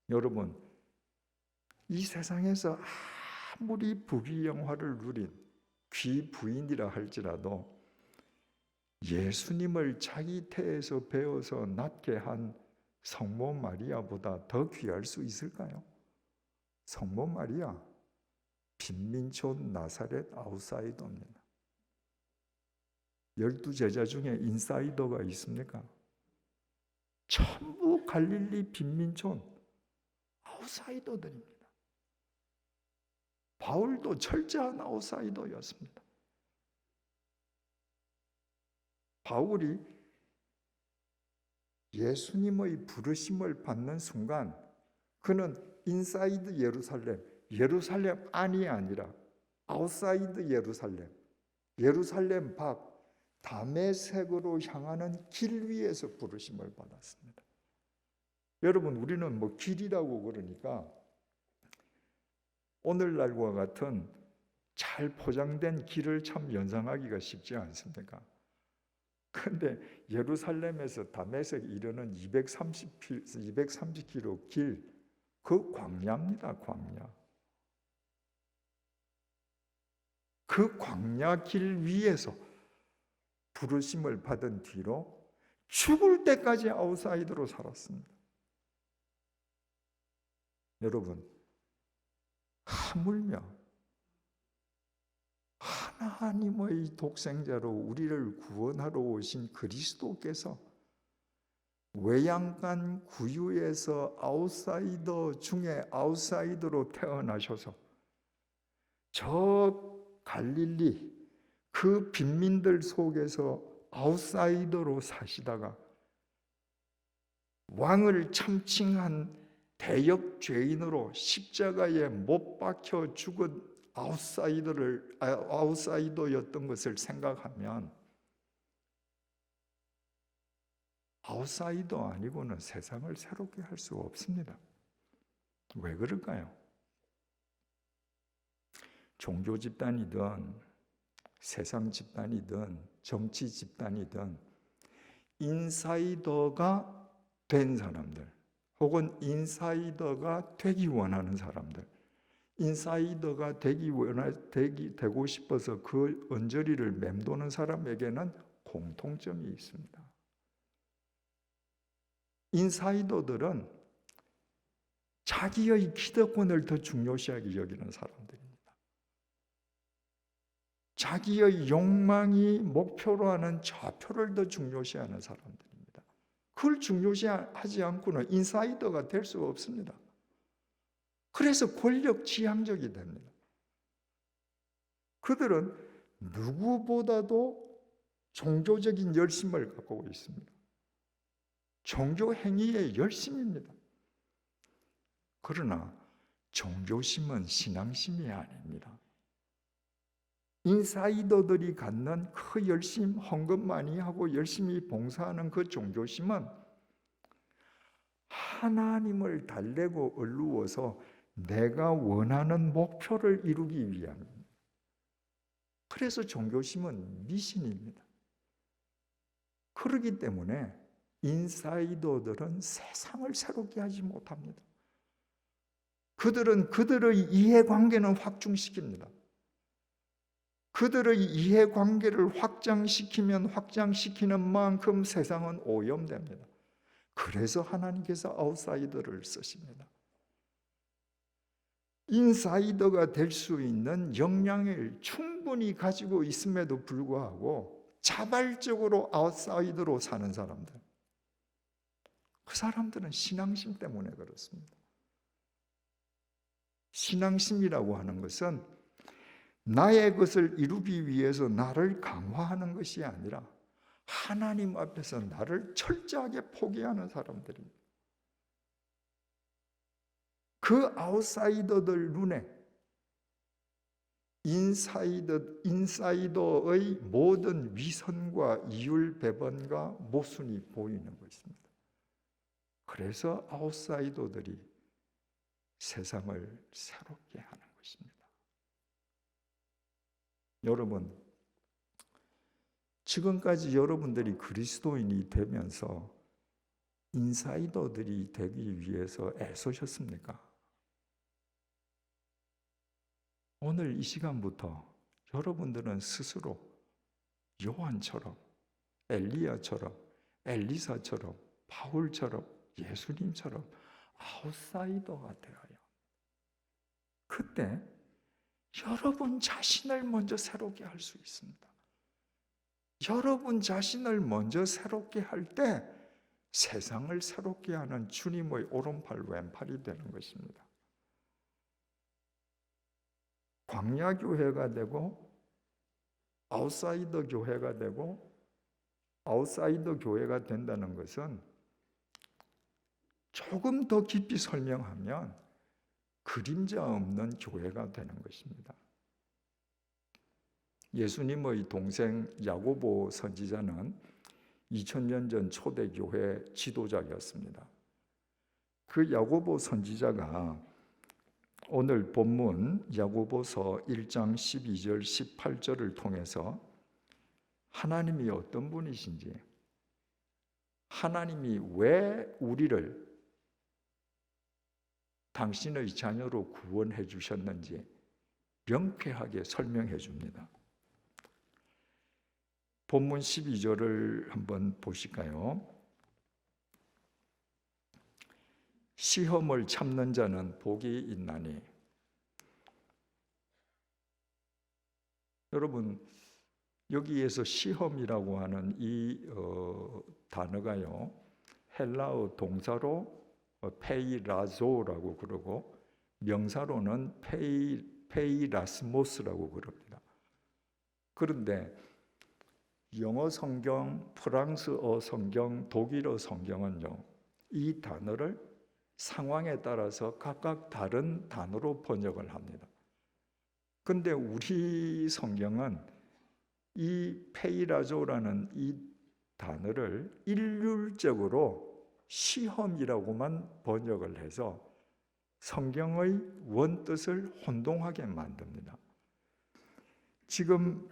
여러분, 이 세상에서 아무리 부귀영화를 누린 귀부인이라 할지라도 예수님을 자기 태에서 배워서 낳게 한 성모 마리아보다 더 귀할 수 있을까요? 성모 마리아, 빈민촌 나사렛 아웃사이더입니다. 12제자 중에 인사이더가 있습니까? 전부 갈릴리 빈민촌 아웃사이더들입니다. 바울도 철저한 아웃사이더였습니다. 바울이 예수님의 부르심을 받는 순간 그는 인사이드 예루살렘 안이 아니라 아웃사이드 예루살렘 밖 다메섹으로 향하는 길 위에서 부르심을 받았습니다. 여러분, 우리는 뭐 길이라고 그러니까 오늘날과 같은 잘 포장된 길을 참 연상하기가 쉽지 않습니까? 그런데 예루살렘에서 다메섹 이르는 230km 길, 그 광야입니다. 광야. 그 광야 길 위에서 부르심을 받은 뒤로 죽을 때까지 아웃사이더로 살았습니다. 여러분, 하물며 하나님의 독생자로 우리를 구원하러 오신 그리스도께서 외양간 구유에서 아웃사이더 중에 아웃사이더로 태어나셔서 저 갈릴리 그 빈민들 속에서 아웃사이더로 사시다가 왕을 참칭한 대역 죄인으로 십자가에 못 박혀 죽은 아웃사이더였던 것을 생각하면 아웃사이더 아니고는 세상을 새롭게 할 수 없습니다. 왜 그럴까요? 종교 집단이든 세상 집단이든 정치 집단이든 인사이더가 된 사람들 혹은 인사이더가 되기 원하는 사람들, 인사이더가 되고 싶어서 그 언저리를 맴도는 사람에게는 공통점이 있습니다. 인사이더들은 자기의 기득권을 더 중요시하게 여기는 사람들입니다. 자기의 욕망이 목표로 하는 좌표를 더 중요시하는 사람들입니다. 그걸 중요시하지 않고는 인사이더가 될 수가 없습니다. 그래서 권력 지향적이 됩니다. 그들은 누구보다도 종교적인 열심을 갖고 있습니다. 종교 행위의 열심입니다. 그러나 종교심은 신앙심이 아닙니다. 인사이더들이 갖는 그 열심, 헌금 많이 하고 열심히 봉사하는 그 종교심은 하나님을 달래고 얼루어서 내가 원하는 목표를 이루기 위함입니다. 그래서 종교심은 미신입니다. 그렇기 때문에 인사이더들은 세상을 새롭게 하지 못합니다. 그들은 그들의 이해관계는 확충시킵니다. 그들의 이해관계를 확장시키면 확장시키는 만큼 세상은 오염됩니다. 그래서 하나님께서 아웃사이더를 쓰십니다. 인사이더가 될 수 있는 역량을 충분히 가지고 있음에도 불구하고 자발적으로 아웃사이더로 사는 사람들, 그 사람들은 신앙심 때문에 그렇습니다. 신앙심이라고 하는 것은 나의 것을 이루기 위해서 나를 강화하는 것이 아니라 하나님 앞에서 나를 철저하게 포기하는 사람들입니다. 그 아웃사이더들 눈에 인사이더의 모든 위선과 이율배반과 모순이 보이는 것입니다. 그래서 아웃사이더들이 세상을 새롭게 하는 것입니다. 여러분, 지금까지 여러분들이 그리스도인이 되면서 인사이더들이 되기 위해서 애쓰셨습니까? 오늘 이 시간부터 여러분들은 스스로 요한처럼, 엘리야처럼, 엘리사처럼, 바울처럼, 예수님처럼 아웃사이더가 되어요. 그때 여러분 자신을 먼저 새롭게 할 수 있습니다. 여러분 자신을 먼저 새롭게 할 때 세상을 새롭게 하는 주님의 오른팔 왼팔이 되는 것입니다. 광야 교회가 되고 아웃사이더 교회가 되고 아웃사이더 교회가 된다는 것은 조금 더 깊이 설명하면 그림자 없는 교회가 되는 것입니다. 예수님의 동생 야고보 선지자는 2000년 전 초대교회 지도자였습니다. 그 야고보 선지자가 오늘 본문 야고보서 1장 12절 18절을 통해서 하나님이 어떤 분이신지, 하나님이 왜 우리를 당신의 자녀로 구원해 주셨는지 명쾌하게 설명해 줍니다. 본문 12절을 한번 보실까요? 시험을 참는 자는 복이 있나니. 여러분, 여기에서 시험이라고 하는 이 단어가요, 헬라어 동사로 페이라조라고 그러고 명사로는 페이라스모스라고 그럽니다. 그런데 영어 성경, 프랑스어 성경, 독일어 성경은요, 이 단어를 상황에 따라서 각각 다른 단어로 번역을 합니다. 근데 우리 성경은 이 페이라조라는 이 단어를 일률적으로 시험이라고만 번역을 해서 성경의 원뜻을 혼동하게 만듭니다. 지금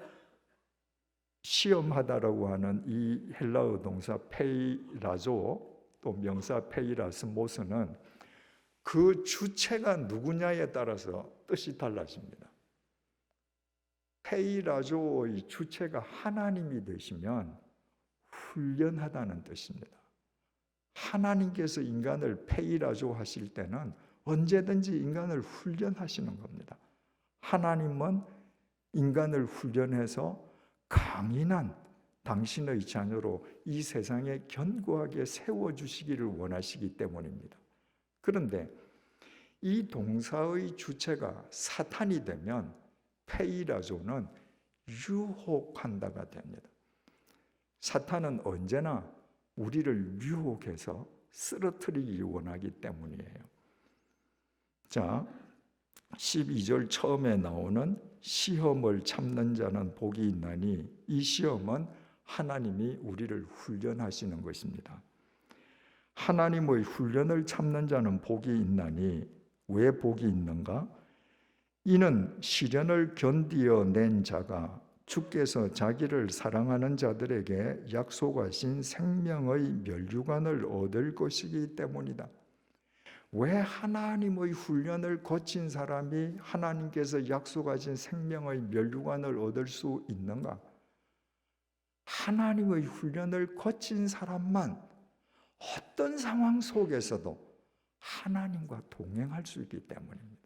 시험하다라고 하는 이 헬라어 동사 페이라조, 또 명사 페이라스모스는 그 주체가 누구냐에 따라서 뜻이 달라집니다. 페이라조의 주체가 하나님이 되시면 훈련하다는 뜻입니다. 하나님께서 인간을 페이라조 하실 때는 언제든지 인간을 훈련하시는 겁니다. 하나님은 인간을 훈련해서 강인한 당신의 자녀로 이 세상에 견고하게 세워주시기를 원하시기 때문입니다. 그런데 이 동사의 주체가 사탄이 되면 페이라조는 유혹한다가 됩니다. 사탄은 언제나 우리를 유혹해서 쓰러뜨리기 원하기 때문이에요. 자, 12절 처음에 나오는 시험을 참는 자는 복이 있나니, 이 시험은 하나님이 우리를 훈련하시는 것입니다. 하나님의 훈련을 참는 자는 복이 있나니, 왜 복이 있는가? 이는 시련을 견디어 낸 자가 주께서 자기를 사랑하는 자들에게 약속하신 생명의 면류관을 얻을 것이기 때문이다. 왜 하나님의 훈련을 거친 사람이 하나님께서 약속하신 생명의 면류관을 얻을 수 있는가? 하나님의 훈련을 거친 사람만 어떤 상황 속에서도 하나님과 동행할 수 있기 때문입니다.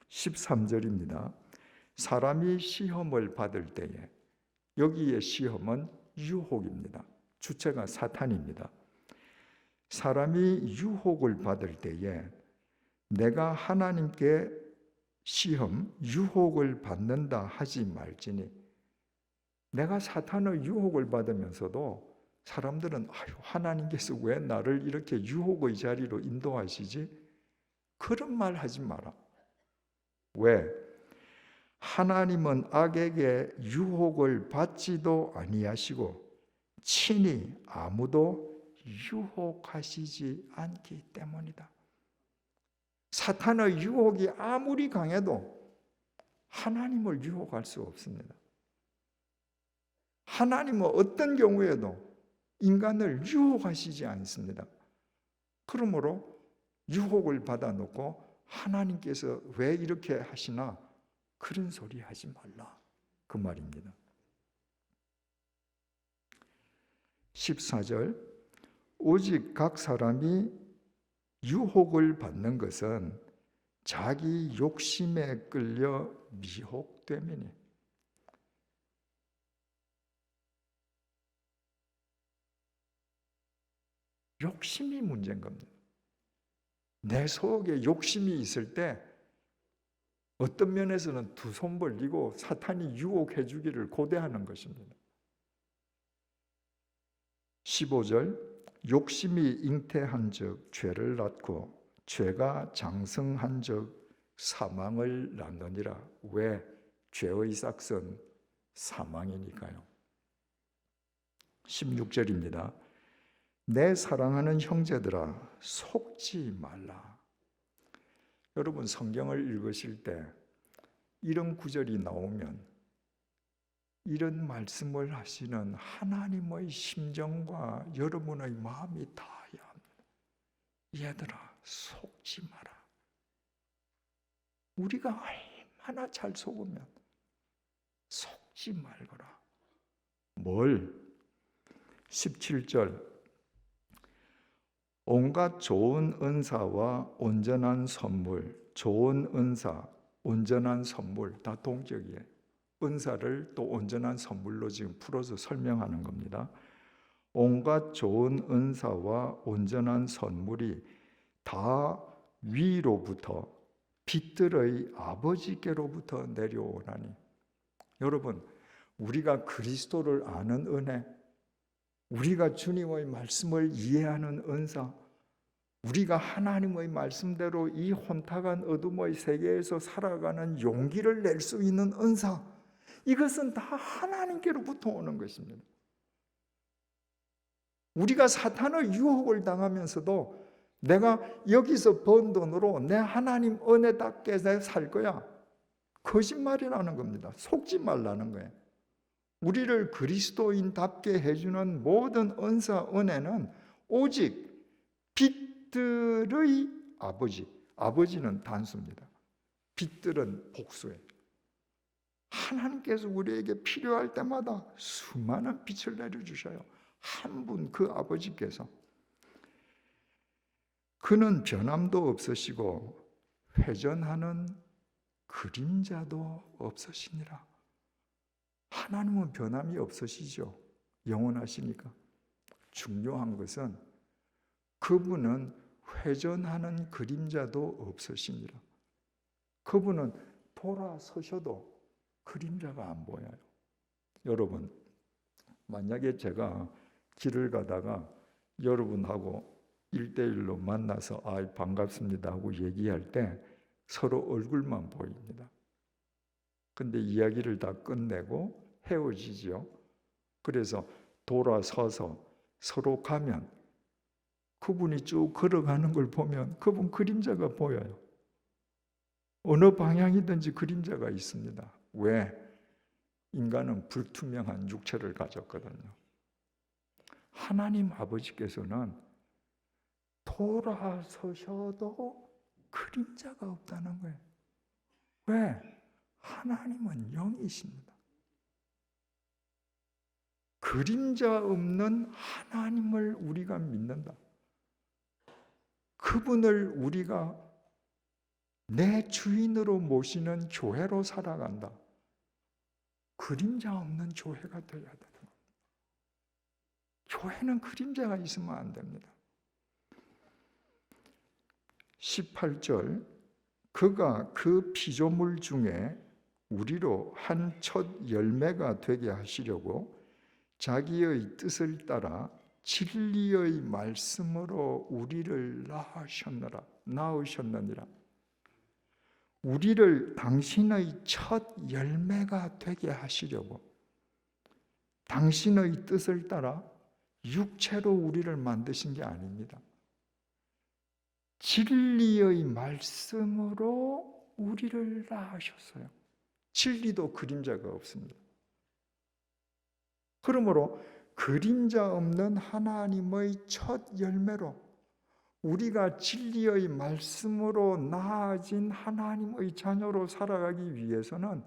13절입니다. 사람이 시험을 받을 때에, 여기에 시험은 유혹입니다. 주체가 사탄입니다. 사람이 유혹을 받을 때에 내가 하나님께 시험, 유혹을 받는다 하지 말지니, 내가 사탄의 유혹을 받으면서도 사람들은 하나님께서 왜 나를 이렇게 유혹의 자리로 인도하시지? 그런 말 하지 마라. 왜? 하나님은 악에게 유혹을 받지도 아니하시고 친히 아무도 유혹하시지 않기 때문이다. 사탄의 유혹이 아무리 강해도 하나님을 유혹할 수 없습니다. 하나님은 어떤 경우에도 인간을 유혹하시지 않습니다. 그러므로 유혹을 받아놓고 하나님께서 왜 이렇게 하시나 그런 소리 하지 말라, 그 말입니다. 14절, 오직 각 사람이 유혹을 받는 것은 자기 욕심에 끌려 미혹됨이니. 욕심이 문제인 겁니다. 내 속에 욕심이 있을 때 어떤 면에서는 두 손 벌리고 사탄이 유혹해 주기를 고대하는 것입니다. 15절, 욕심이 잉태한 즉 죄를 낳고 죄가 장성한 즉 사망을 낳느니라. 왜? 죄의 싹은 사망이니까요. 16절입니다. 내 사랑하는 형제들아, 속지 말라. 여러분, 성경을 읽으실 때 이런 구절이 나오면 이런 말씀을 하시는 하나님의 심정과 여러분의 마음이 닿아야 합니다. 얘들아, 속지 마라. 우리가 얼마나 잘 속으면 속지 말거라. 뭘? 17절, 온갖 좋은 은사와 온전한 선물, 좋은 은사, 온전한 선물 다 동격이에요. 은사를 또 온전한 선물로 지금 풀어서 설명하는 겁니다. 온갖 좋은 은사와 온전한 선물이 다 위로부터 빛들의 아버지께로부터 내려오나니. 여러분, 우리가 그리스도를 아는 은혜, 우리가 주님의 말씀을 이해하는 은사, 우리가 하나님의 말씀대로 이 혼탁한 어둠의 세계에서 살아가는 용기를 낼 수 있는 은사, 이것은 다 하나님께로부터 오는 것입니다. 우리가 사탄의 유혹을 당하면서도 내가 여기서 번 돈으로 내 하나님 은혜답게 살 거야, 거짓말이라는 겁니다. 속지 말라는 거예요. 우리를 그리스도인답게 해주는 모든 은사, 은혜는 오직 빛들의 아버지, 아버지는 단수입니다. 빛들은 복수예요. 하나님께서 우리에게 필요할 때마다 수많은 빛을 내려주셔요. 한 분, 그 아버지께서. 그는 변함도 없으시고 회전하는 그림자도 없으시니라. 하나님은 변함이 없으시죠. 영원하시니까. 중요한 것은 그분은 회전하는 그림자도 없으시니라. 그분은 돌아서셔도 그림자가 안 보여요. 여러분, 만약에 제가 길을 가다가 여러분하고 1대1로 만나서 반갑습니다 하고 얘기할 때 서로 얼굴만 보입니다. 근데 이야기를 다 끝내고 헤어지지요. 그래서 돌아서서 서로 가면 그분이 쭉 걸어가는 걸 보면 그분 그림자가 보여요. 어느 방향이든지 그림자가 있습니다. 왜? 인간은 불투명한 육체를 가졌거든요. 하나님 아버지께서는 돌아서셔도 그림자가 없다는 거예요. 왜? 하나님은 영이십니다. 그림자 없는 하나님을 우리가 믿는다. 그분을 우리가 내 주인으로 모시는 교회로 살아간다. 그림자 없는 교회가 되어야 되는 겁니다. 교회는 그림자가 있으면 안 됩니다. 18절, 그가 그 피조물 중에 우리로 한 첫 열매가 되게 하시려고 자기의 뜻을 따라 진리의 말씀으로 우리를 낳으셨느니라. 우리를 당신의 첫 열매가 되게 하시려고 당신의 뜻을 따라 육체로 우리를 만드신 게 아닙니다. 진리의 말씀으로 우리를 낳으셨어요. 진리도 그림자가 없습니다. 그러므로 그림자 없는 하나님의 첫 열매로 우리가 진리의 말씀으로 나아진 하나님의 자녀로 살아가기 위해서는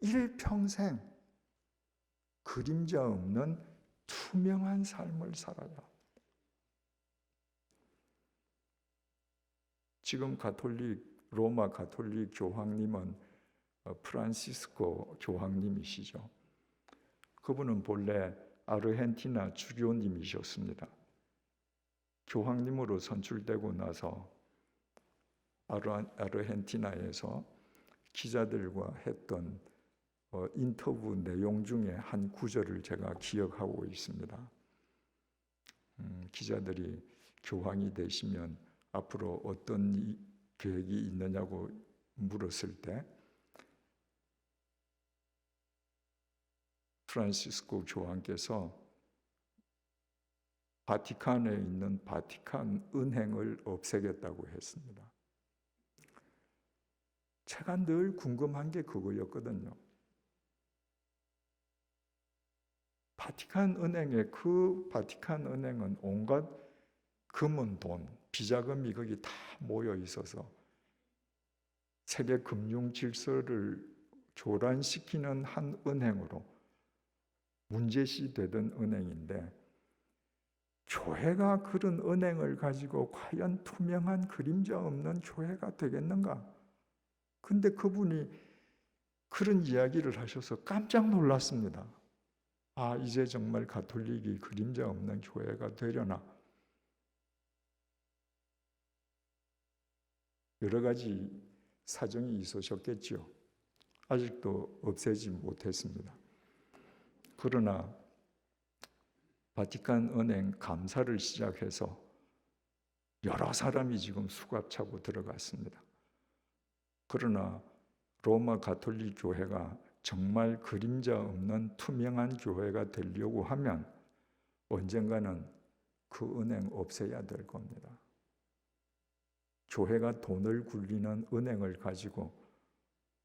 일평생 그림자 없는 투명한 삶을 살아야 합니다. 지금 로마 가톨릭 교황님은 프란시스코 교황님이시죠. 그분은 본래 아르헨티나 주교님이셨습니다. 교황님으로 선출되고 나서 아르헨티나에서 기자들과 했던 인터뷰 내용 중에 한 구절을 제가 기억하고 있습니다. 기자들이 교황이 되시면 앞으로 어떤 계획이 있느냐고 물었을 때 프란시스코 교황께서 바티칸에 있는 바티칸 은행을 없애겠다고 했습니다. 제가 늘 궁금한 게 그거였거든요. 바티칸 은행은 온갖 금은 돈, 비자금이 거기 다 모여 있어서 세계 금융 질서를 교란시키는 한 은행으로 문제시 되던 은행인데, 교회가 그런 은행을 가지고 과연 투명한 그림자 없는 교회가 되겠는가? 근데 그분이 그런 이야기를 하셔서 깜짝 놀랐습니다. 이제 정말 가톨릭이 그림자 없는 교회가 되려나? 여러 가지 사정이 있으셨겠죠. 아직도 없애지 못했습니다. 그러나 바티칸 은행 감사를 시작해서 여러 사람이 지금 수갑 차고 들어갔습니다. 그러나 로마 가톨릭 교회가 정말 그림자 없는 투명한 교회가 되려고 하면 언젠가는 그 은행 없애야 될 겁니다. 교회가 돈을 굴리는 은행을 가지고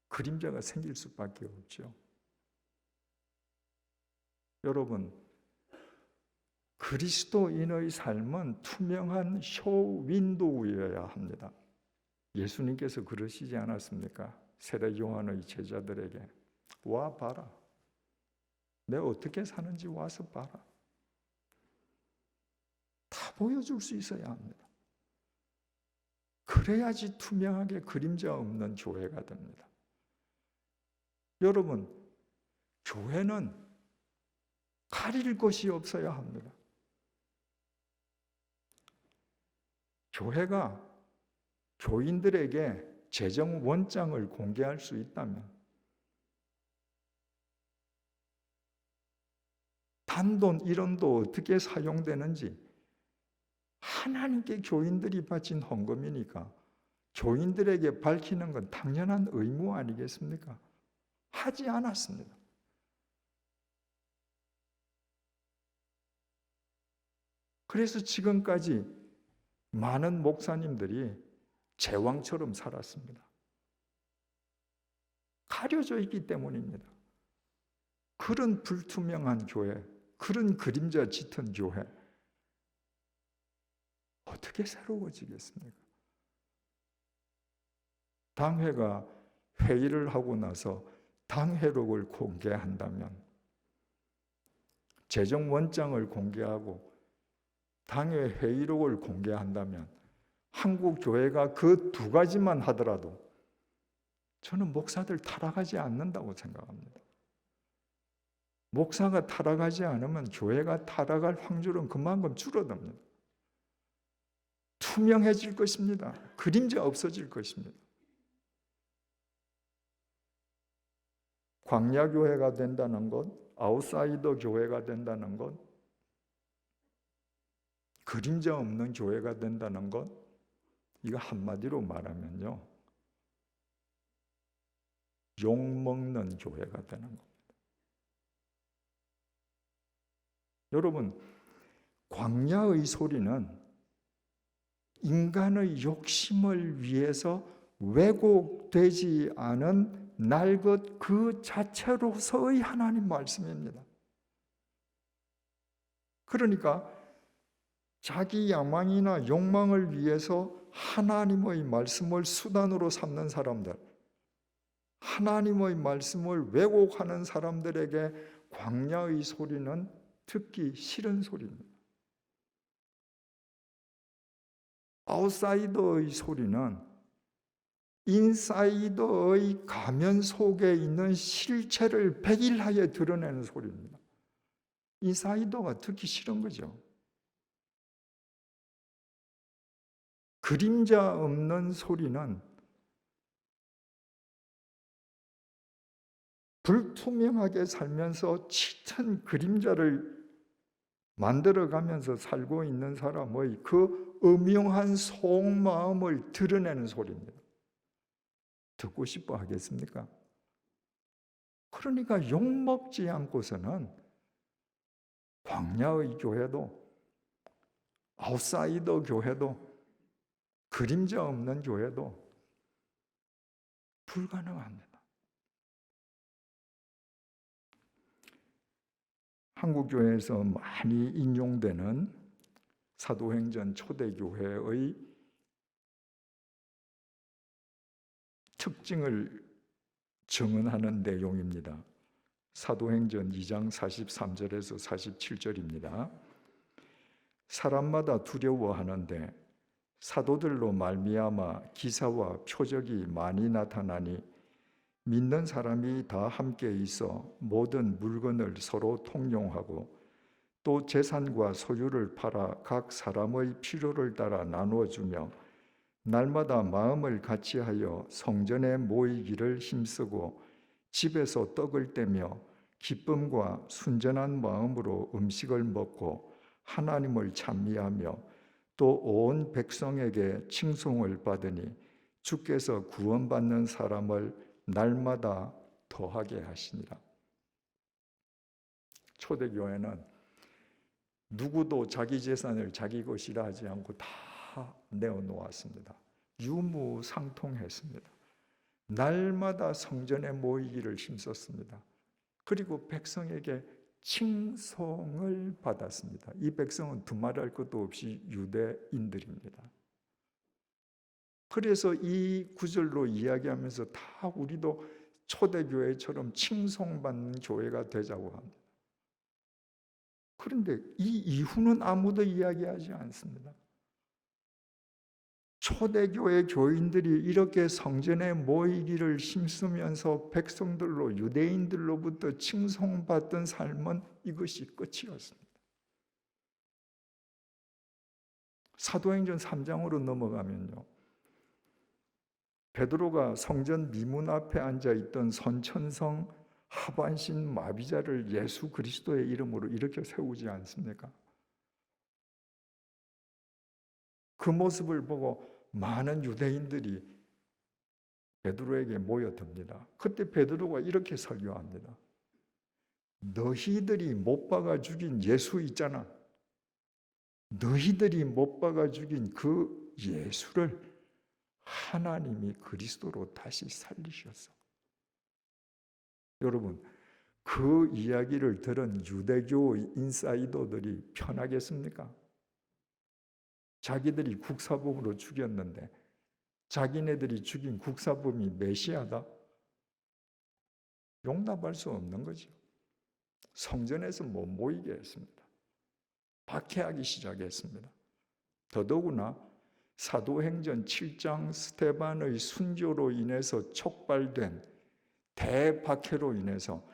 그림자가 생길 수밖에 없죠. 여러분, 그리스도인의 삶은 투명한 쇼윈도우여야 합니다. 예수님께서 그러시지 않았습니까? 세례 요한의 제자들에게 와 봐라. 내가 어떻게 사는지 와서 봐라. 다 보여줄 수 있어야 합니다. 그래야지 투명하게 그림자 없는 교회가 됩니다. 여러분, 교회는 가릴 것이 없어야 합니다. 교회가 교인들에게 재정 원장을 공개할 수 있다면, 단돈 1원도 어떻게 사용되는지 하나님께 교인들이 바친 헌금이니까 교인들에게 밝히는 건 당연한 의무 아니겠습니까? 하지 않았습니다. 그래서 지금까지 많은 목사님들이 제왕처럼 살았습니다. 가려져 있기 때문입니다. 그런 불투명한 교회, 그런 그림자 짙은 교회 어떻게 새로워지겠습니까? 당회가 회의를 하고 나서 당회록을 공개한다면, 재정 원장을 공개하고 당회 회의록을 공개한다면, 한국 교회가 그 두 가지만 하더라도 저는 목사들 타락하지 않는다고 생각합니다. 목사가 타락하지 않으면 교회가 타락할 확률은 그만큼 줄어듭니다. 투명해질 것입니다. 그림자 없어질 것입니다. 광야교회가 된다는 것, 아웃사이더 교회가 된다는 것, 그림자 없는 교회가 된다는 것, 이거 한마디로 말하면요, 욕먹는 교회가 되는 겁니다. 여러분, 광야의 소리는 인간의 욕심을 위해서 왜곡되지 않은 날 것 그 자체로서의 하나님 말씀입니다. 그러니까 자기 야망이나 욕망을 위해서 하나님의 말씀을 수단으로 삼는 사람들, 하나님의 말씀을 왜곡하는 사람들에게 광야의 소리는 듣기 싫은 소리입니다. 아웃사이더의 소리는 인사이더의 가면 속에 있는 실체를 백일하에 드러내는 소리입니다. 인사이더가 듣기 싫은 거죠. 그림자 없는 소리는 불투명하게 살면서 짙은 그림자를 만들어가면서 살고 있는 사람의 그 음흉한 속마음을 드러내는 소리입니다. 듣고 싶어 하겠습니까? 그러니까 욕먹지 않고서는 광야의 교회도, 아웃사이더 교회도, 그림자 없는 교회도 불가능합니다. 한국교회에서 많이 인용되는 사도행전 초대교회의 특징을 증언하는 내용입니다. 사도행전 2장 43절에서 47절입니다. 사람마다 두려워하는데 사도들로 말미암아 기사와 표적이 많이 나타나니 믿는 사람이 다 함께 있어 모든 물건을 서로 통용하고 또 재산과 소유를 팔아 각 사람의 필요를 따라 나누어 주며 날마다 마음을 같이하여 성전에 모이기를 힘쓰고 집에서 떡을 떼며 기쁨과 순전한 마음으로 음식을 먹고 하나님을 찬미하며 또 온 백성에게 칭송을 받으니 주께서 구원받는 사람을 날마다 더하게 하시니라. 초대교회는 누구도 자기 재산을 자기 것이라 하지 않고 다 내어놓았습니다. 유무상통했습니다. 날마다 성전에 모이기를 힘썼습니다. 그리고 백성에게 칭송을 받았습니다. 이 백성은 두말할 것도 없이 유대인들입니다. 그래서 이 구절로 이야기하면서 다 우리도 초대교회처럼 칭송받는 교회가 되자고 합니다. 그런데 이 이후는 아무도 이야기하지 않습니다. 초대교회 교인들이 이렇게 성전에 모이기를 힘쓰면서 백성들로 유대인들로부터 칭송받던 삶은 이것이 끝이었습니다. 사도행전 3장으로 넘어가면요, 베드로가 성전 미문 앞에 앉아 있던 선천성 하반신 마비자를 예수 그리스도의 이름으로 이렇게 세우지 않습니까? 그 모습을 보고 많은 유대인들이 베드로에게 모여듭니다. 그때 베드로가 이렇게 설교합니다. 너희들이 못 박아 죽인 예수 있잖아. 너희들이 못 박아 죽인 그 예수를 하나님이 그리스도로 다시 살리셨어. 여러분, 그 이야기를 들은 유대교 인사이더들이 편하겠습니까? 자기들이 국사범으로 죽였는데 자기네들이 죽인 국사범이 메시아다? 용납할 수 없는 거죠. 성전에서 못 모이게 했습니다. 박해하기 시작했습니다. 더더구나 사도행전 7장 스데반의 순교로 인해서 촉발된 대박해로 인해서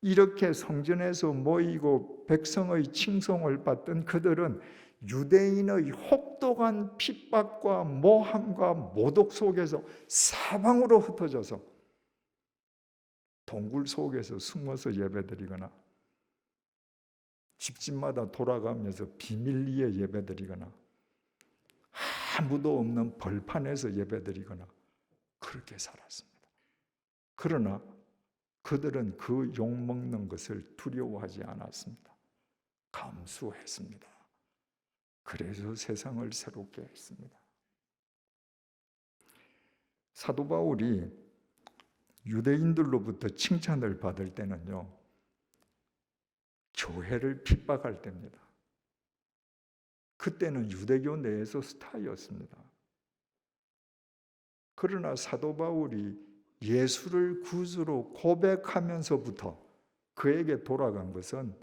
이렇게 성전에서 모이고 백성의 칭송을 받던 그들은 유대인의 혹독한 핍박과 모함과 모독 속에서 사방으로 흩어져서 동굴 속에서 숨어서 예배드리거나 집집마다 돌아가면서 비밀리에 예배드리거나 아무도 없는 벌판에서 예배드리거나 그렇게 살았습니다. 그러나 그들은 그 욕먹는 것을 두려워하지 않았습니다. 감수했습니다. 그래서 세상을 새롭게 했습니다. 사도 바울이 유대인들로부터 칭찬을 받을 때는요, 교회를 핍박할 때입니다. 그때는 유대교 내에서 스타였습니다. 그러나 사도 바울이 예수를 구주로 고백하면서부터 그에게 돌아간 것은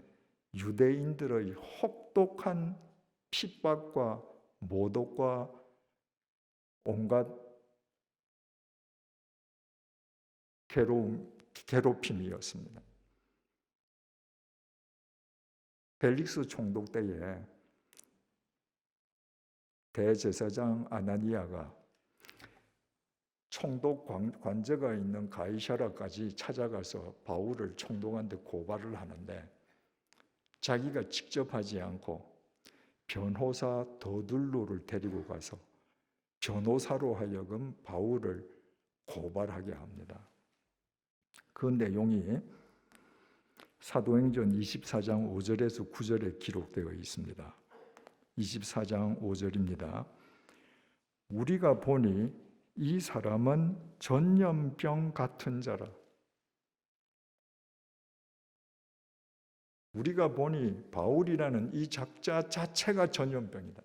유대인들의 혹독한 핍박과 모독과 온갖 괴롭힘이었습니다. 벨릭스 총독 때에 대제사장 아나니아가 총독 관저가 있는 가이사라까지 찾아가서 바울을 총독한테 고발을 하는데 자기가 직접 하지 않고 변호사 더둘로를 데리고 가서 변호사로 하여금 바울을 고발하게 합니다. 그 내용이 사도행전 24장 5절에서 9절에 기록되어 있습니다. 24장 5절입니다. 우리가 보니 이 사람은 전염병 같은 자라. 우리가 보니 바울이라는 이 작자 자체가 전염병이다.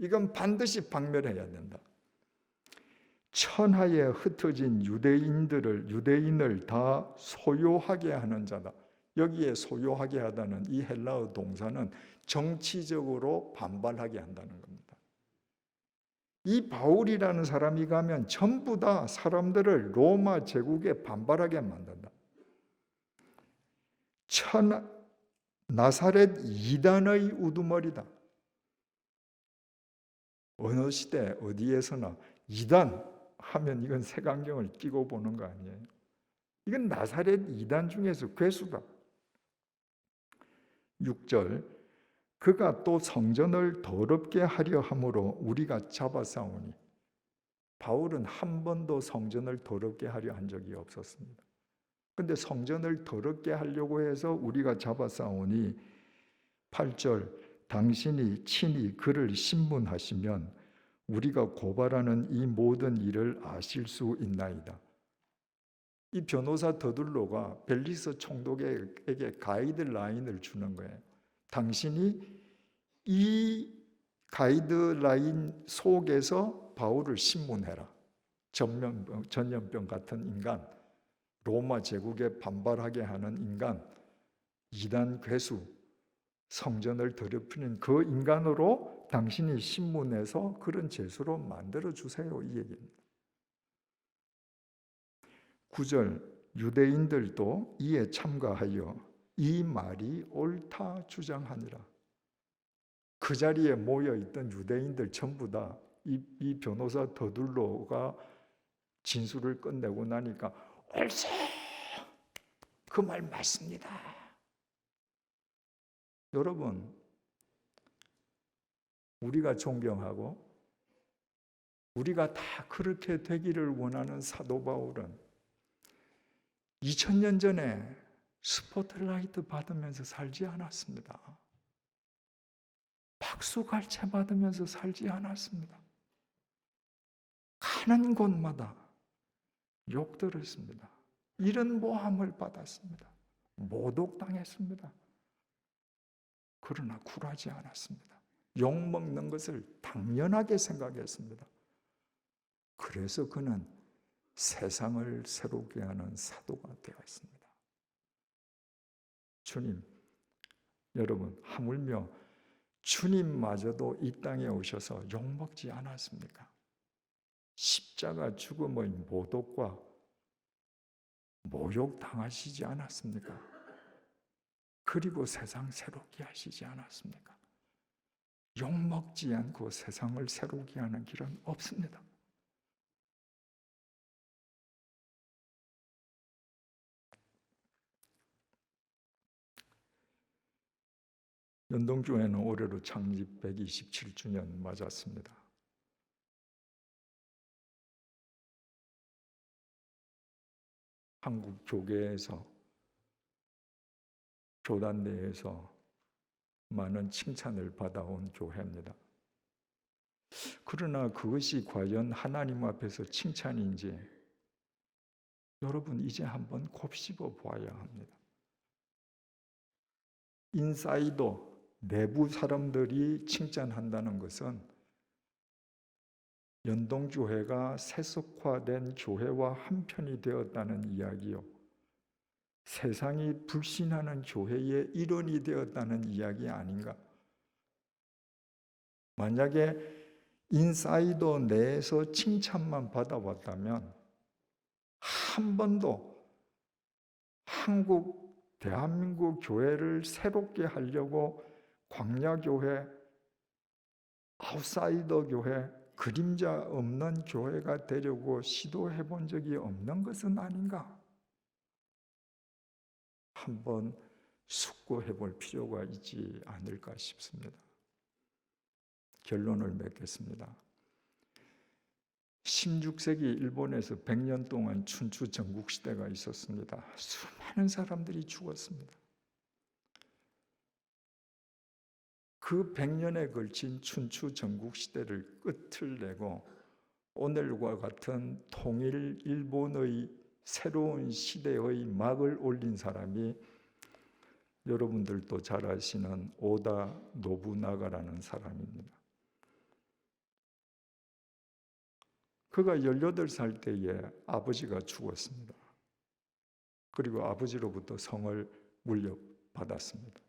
이건 반드시 박멸해야 된다. 천하에 흩어진 유대인을 다 소요하게 하는 자다. 여기에 소요하게 하다는 이 헬라어 동사는 정치적으로 반발하게 한다는 겁니다. 이 바울이라는 사람이 가면 전부 다 사람들을 로마 제국에 반발하게 만든다. 나사렛 이단의 우두머리다. 어느 시대 어디에서나 이단 하면 이건 색안경을 끼고 보는 거 아니에요. 이건 나사렛 이단 중에서 괴수다. 6절, 그가 또 성전을 더럽게 하려 함으로 우리가 잡아싸우니. 바울은 한 번도 성전을 더럽게 하려 한 적이 없었습니다. 근데 성전을 더럽게 하려고 해서 우리가 잡아싸우니 8절, 당신이 친히 그를 신문하시면 우리가 고발하는 이 모든 일을 아실 수 있나이다. 이 변호사 더둘로가 벨리스 총독에게 가이드라인을 주는 거예요. 당신이 이 가이드라인 속에서 바울을 신문해라. 전염병 같은 인간, 로마 제국에 반발하게 하는 인간, 이단 괴수, 성전을 더럽히는 그 인간으로 당신이 신문해서 그런 죄수로 만들어 주세요. 이 얘기입니다. 9절, 유대인들도 이에 참가하여 이 말이 옳다 주장하니라. 그 자리에 모여있던 유대인들 전부 다 이 변호사 더둘로가 진술을 끝내고 나니까 옳세! 그 말 맞습니다. 여러분, 우리가 존경하고 우리가 다 그렇게 되기를 원하는 사도 바울은 2000년 전에 스포트라이트 받으면서 살지 않았습니다. 박수갈채 받으면서 살지 않았습니다. 가는 곳마다 욕 들었습니다. 이런 모함을 받았습니다. 모독당했습니다. 그러나 굴하지 않았습니다. 욕먹는 것을 당연하게 생각했습니다. 그래서 그는 세상을 새롭게 하는 사도가 되었습니다. 주님, 여러분, 하물며 주님마저도 이 땅에 오셔서 욕먹지 않았습니까? 십자가 죽음의 모독과 모욕 당하시지 않았습니까? 그리고 세상 새롭게 하시지 않았습니까? 욕먹지 않고 세상을 새롭게 하는 길은 없습니다. 연동교회는 올해로 창립 127주년 맞았습니다. 한국 교계에서, 교단 내에서 많은 칭찬을 받아온 교회입니다. 그러나 그것이 과연 하나님 앞에서 칭찬인지 여러분 이제 한번 곱씹어 보아야 합니다. 인사이더, 내부 사람들이 칭찬한다는 것은 연동교회가 세속화된 교회와 한편이 되었다는 이야기요, 세상이 불신하는 교회의 일원이 되었다는 이야기 아닌가? 만약에 인사이더 내에서 칭찬만 받아왔다면 한 번도 대한민국 교회를 새롭게 하려고 광야교회, 아웃사이더 교회, 그림자 없는 교회가 되려고 시도해 본 적이 없는 것은 아닌가? 한번 숙고해 볼 필요가 있지 않을까 싶습니다. 결론을 맺겠습니다. 16세기 일본에서 100년 동안 춘추 전국시대가 있었습니다. 수많은 사람들이 죽었습니다. 그 100년에 걸친 춘추 전국시대를 끝을 내고 오늘과 같은 통일 일본의 새로운 시대의 막을 올린 사람이 여러분들도 잘 아시는 오다 노부나가라는 사람입니다. 그가 18살 때에 아버지가 죽었습니다. 그리고 아버지로부터 성을 물려받았습니다.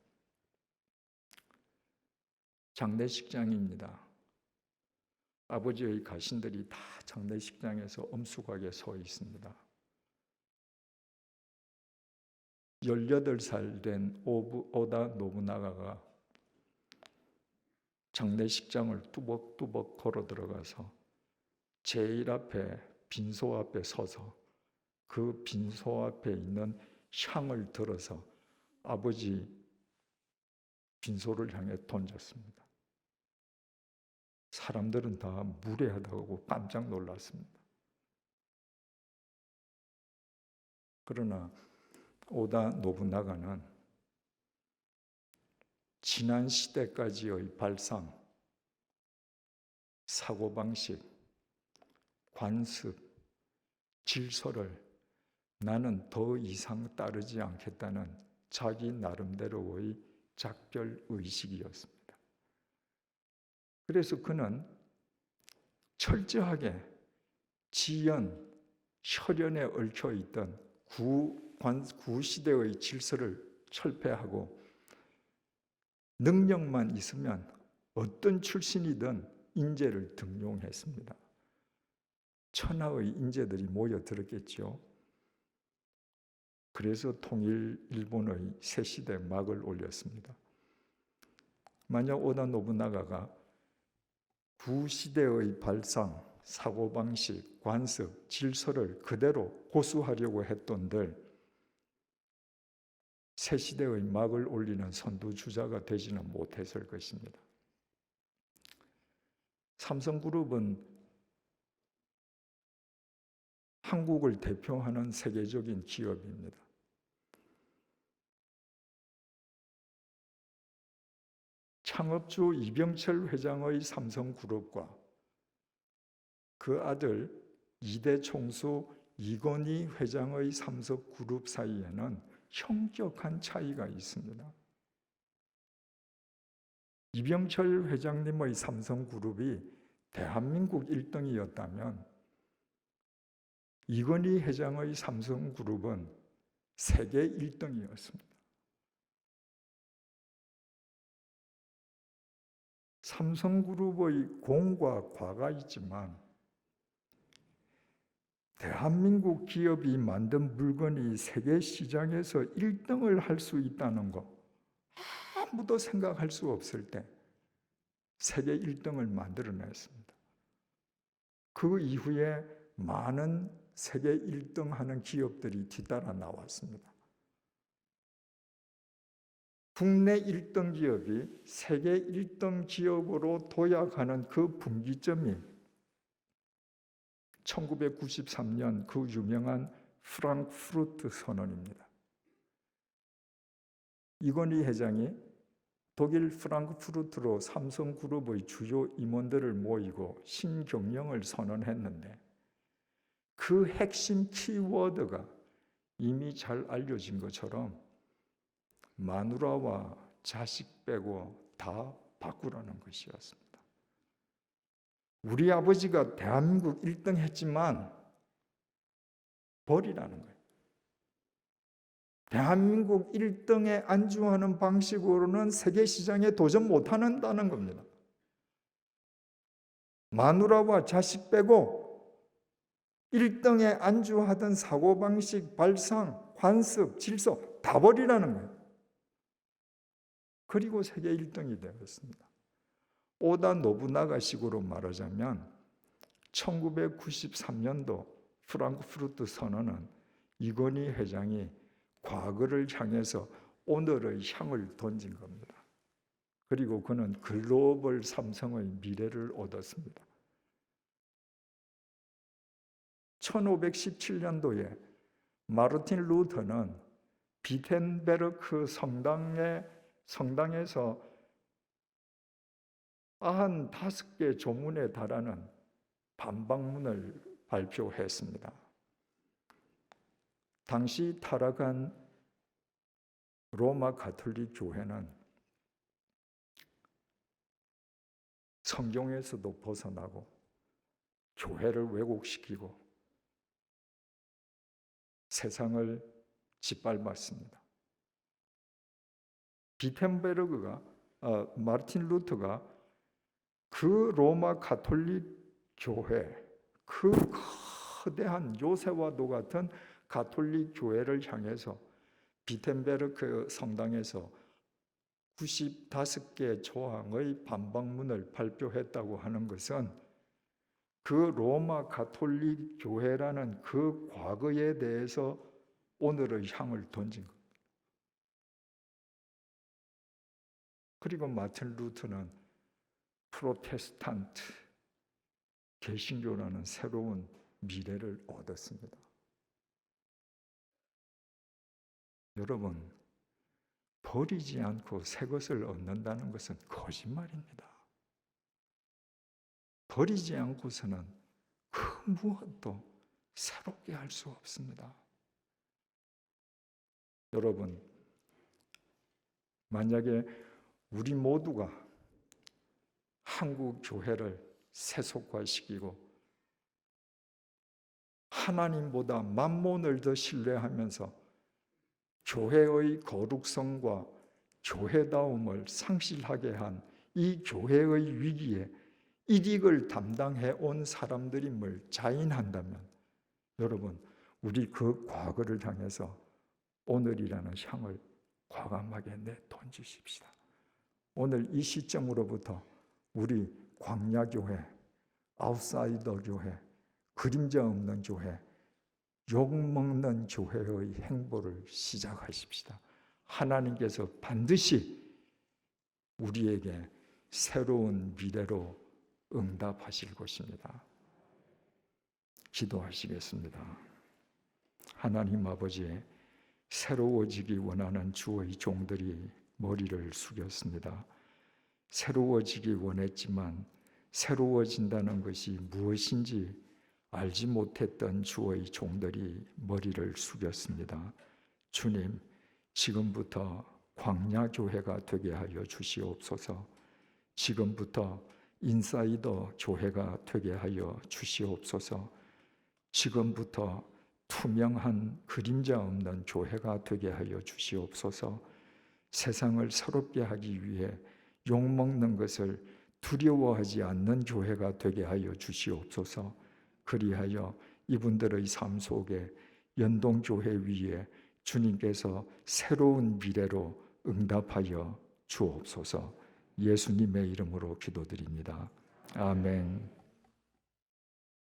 장례식장입니다. 아버지의 가신들이 다 장례식장에서 엄숙하게 서 있습니다. 18살 된 오다 노부나가가 장례식장을 뚜벅뚜벅 걸어 들어가서 제일 앞에 빈소 앞에 서서 그 빈소 앞에 있는 향을 들어서 아버지 빈소를 향해 던졌습니다. 사람들은 다 무례하다고 깜짝 놀랐습니다. 그러나 오다 노부나가는 지난 시대까지의 발상, 사고방식, 관습, 질서를 나는 더 이상 따르지 않겠다는 자기 나름대로의 작별의식이었습니다. 그래서 그는 철저하게 지연, 혈연에 얽혀있던 구시대의 질서를 철폐하고 능력만 있으면 어떤 출신이든 인재를 등용했습니다. 천하의 인재들이 모여들었겠죠. 그래서 통일 일본의 새 시대에 막을 올렸습니다. 만약 오다 노부나가가 구시대의 발상, 사고방식, 관습, 질서를 그대로 고수하려고 했던들 새 시대의 막을 올리는 선두주자가 되지는 못했을 것입니다. 삼성그룹은 한국을 대표하는 세계적인 기업입니다. 창업주 이병철 회장의 삼성그룹과 그 아들 2대 총수 이건희 회장의 삼성그룹 사이에는 형격한 차이가 있습니다. 이병철 회장님의 삼성그룹이 대한민국 1등이었다면 이건희 회장의 삼성그룹은 세계 1등이었습니다. 삼성그룹의 공과 과가 있지만 대한민국 기업이 만든 물건이 세계 시장에서 1등을 할 수 있다는 것 아무도 생각할 수 없을 때 세계 1등을 만들어냈습니다. 그 이후에 많은 세계 1등 하는 기업들이 뒤따라 나왔습니다. 국내 1등 기업이 세계 1등 기업으로 도약하는 그 분기점이 1993년 그 유명한 프랑크푸르트 선언입니다. 이건희 회장이 독일 프랑크푸르트로 삼성그룹의 주요 임원들을 모이고 신경영을 선언했는데 그 핵심 키워드가 이미 잘 알려진 것처럼 마누라와 자식 빼고 다 바꾸라는 것이었습니다. 우리 아버지가 대한민국 1등 했지만 버리라는 거예요. 대한민국 1등에 안주하는 방식으로는 세계 시장에 도전 못한다는 겁니다. 마누라와 자식 빼고 1등에 안주하던 사고방식, 발상, 관습, 질서 다 버리라는 거예요. 그리고 세계 1등이 되었습니다. 오다 노부나가식으로 말하자면 1993년도 프랑크푸르트 선언은 이건희 회장이 과거를 향해서 오늘의 향을 던진 겁니다. 그리고 그는 글로벌 삼성의 미래를 얻었습니다. 1517년도에 마르틴 루터는 비텐베르크 성당에서 95개 조문에 달하는 반박문을 발표했습니다. 당시 타락한 로마 가톨릭 교회는 성경에서도 벗어나고 교회를 왜곡시키고 세상을 짓밟았습니다. 마르틴 루터가 그 로마 가톨릭 교회, 그 거대한 요새와도 같은 가톨릭 교회를 향해서 비텐베르크 성당에서 95개 조항의 반박문을 발표했다고 하는 것은 그 로마 가톨릭 교회라는 그 과거에 대해서 오늘의 향을 던진 겁니다. 그리고 마틴 루터는 프로테스탄트 개신교라는 새로운 미래를 얻었습니다. 여러분, 버리지 않고 새 것을 얻는다는 것은 거짓말입니다. 버리지 않고서는 그 무엇도 새롭게 할 수 없습니다. 여러분, 만약에 우리 모두가 한국 교회를 세속화시키고 하나님보다 만몬을 더 신뢰하면서 교회의 거룩성과 교회다움을 상실하게 한 이 교회의 위기에 이익을 담당해 온 사람들임을 자인한다면 여러분, 우리 그 과거를 향해서 오늘이라는 향을 과감하게 내던지십시다. 오늘 이 시점으로부터 우리 광야교회, 아웃사이더 교회, 그림자 없는 교회, 욕먹는 교회의 행보를 시작하십시다. 하나님께서 반드시 우리에게 새로운 미래로 응답하실 것입니다. 기도하시겠습니다. 하나님 아버지, 새로워지기 원하는 주의 종들이 머리를 숙였습니다. 새로워지기 원했지만 새로워진다는 것이 무엇인지 알지 못했던 주의 종들이 머리를 숙였습니다. 주님, 지금부터 광야교회가 되게 하여 주시옵소서. 지금부터 인사이더 교회가 되게 하여 주시옵소서. 지금부터 투명한 그림자 없는 교회가 되게 하여 주시옵소서. 세상을 새롭게 하기 위해 욕먹는 것을 두려워하지 않는 교회가 되게 하여 주시옵소서. 그리하여 이분들의 삶 속에 연동교회 위에 주님께서 새로운 미래로 응답하여 주옵소서. 예수님의 이름으로 기도드립니다. 아멘.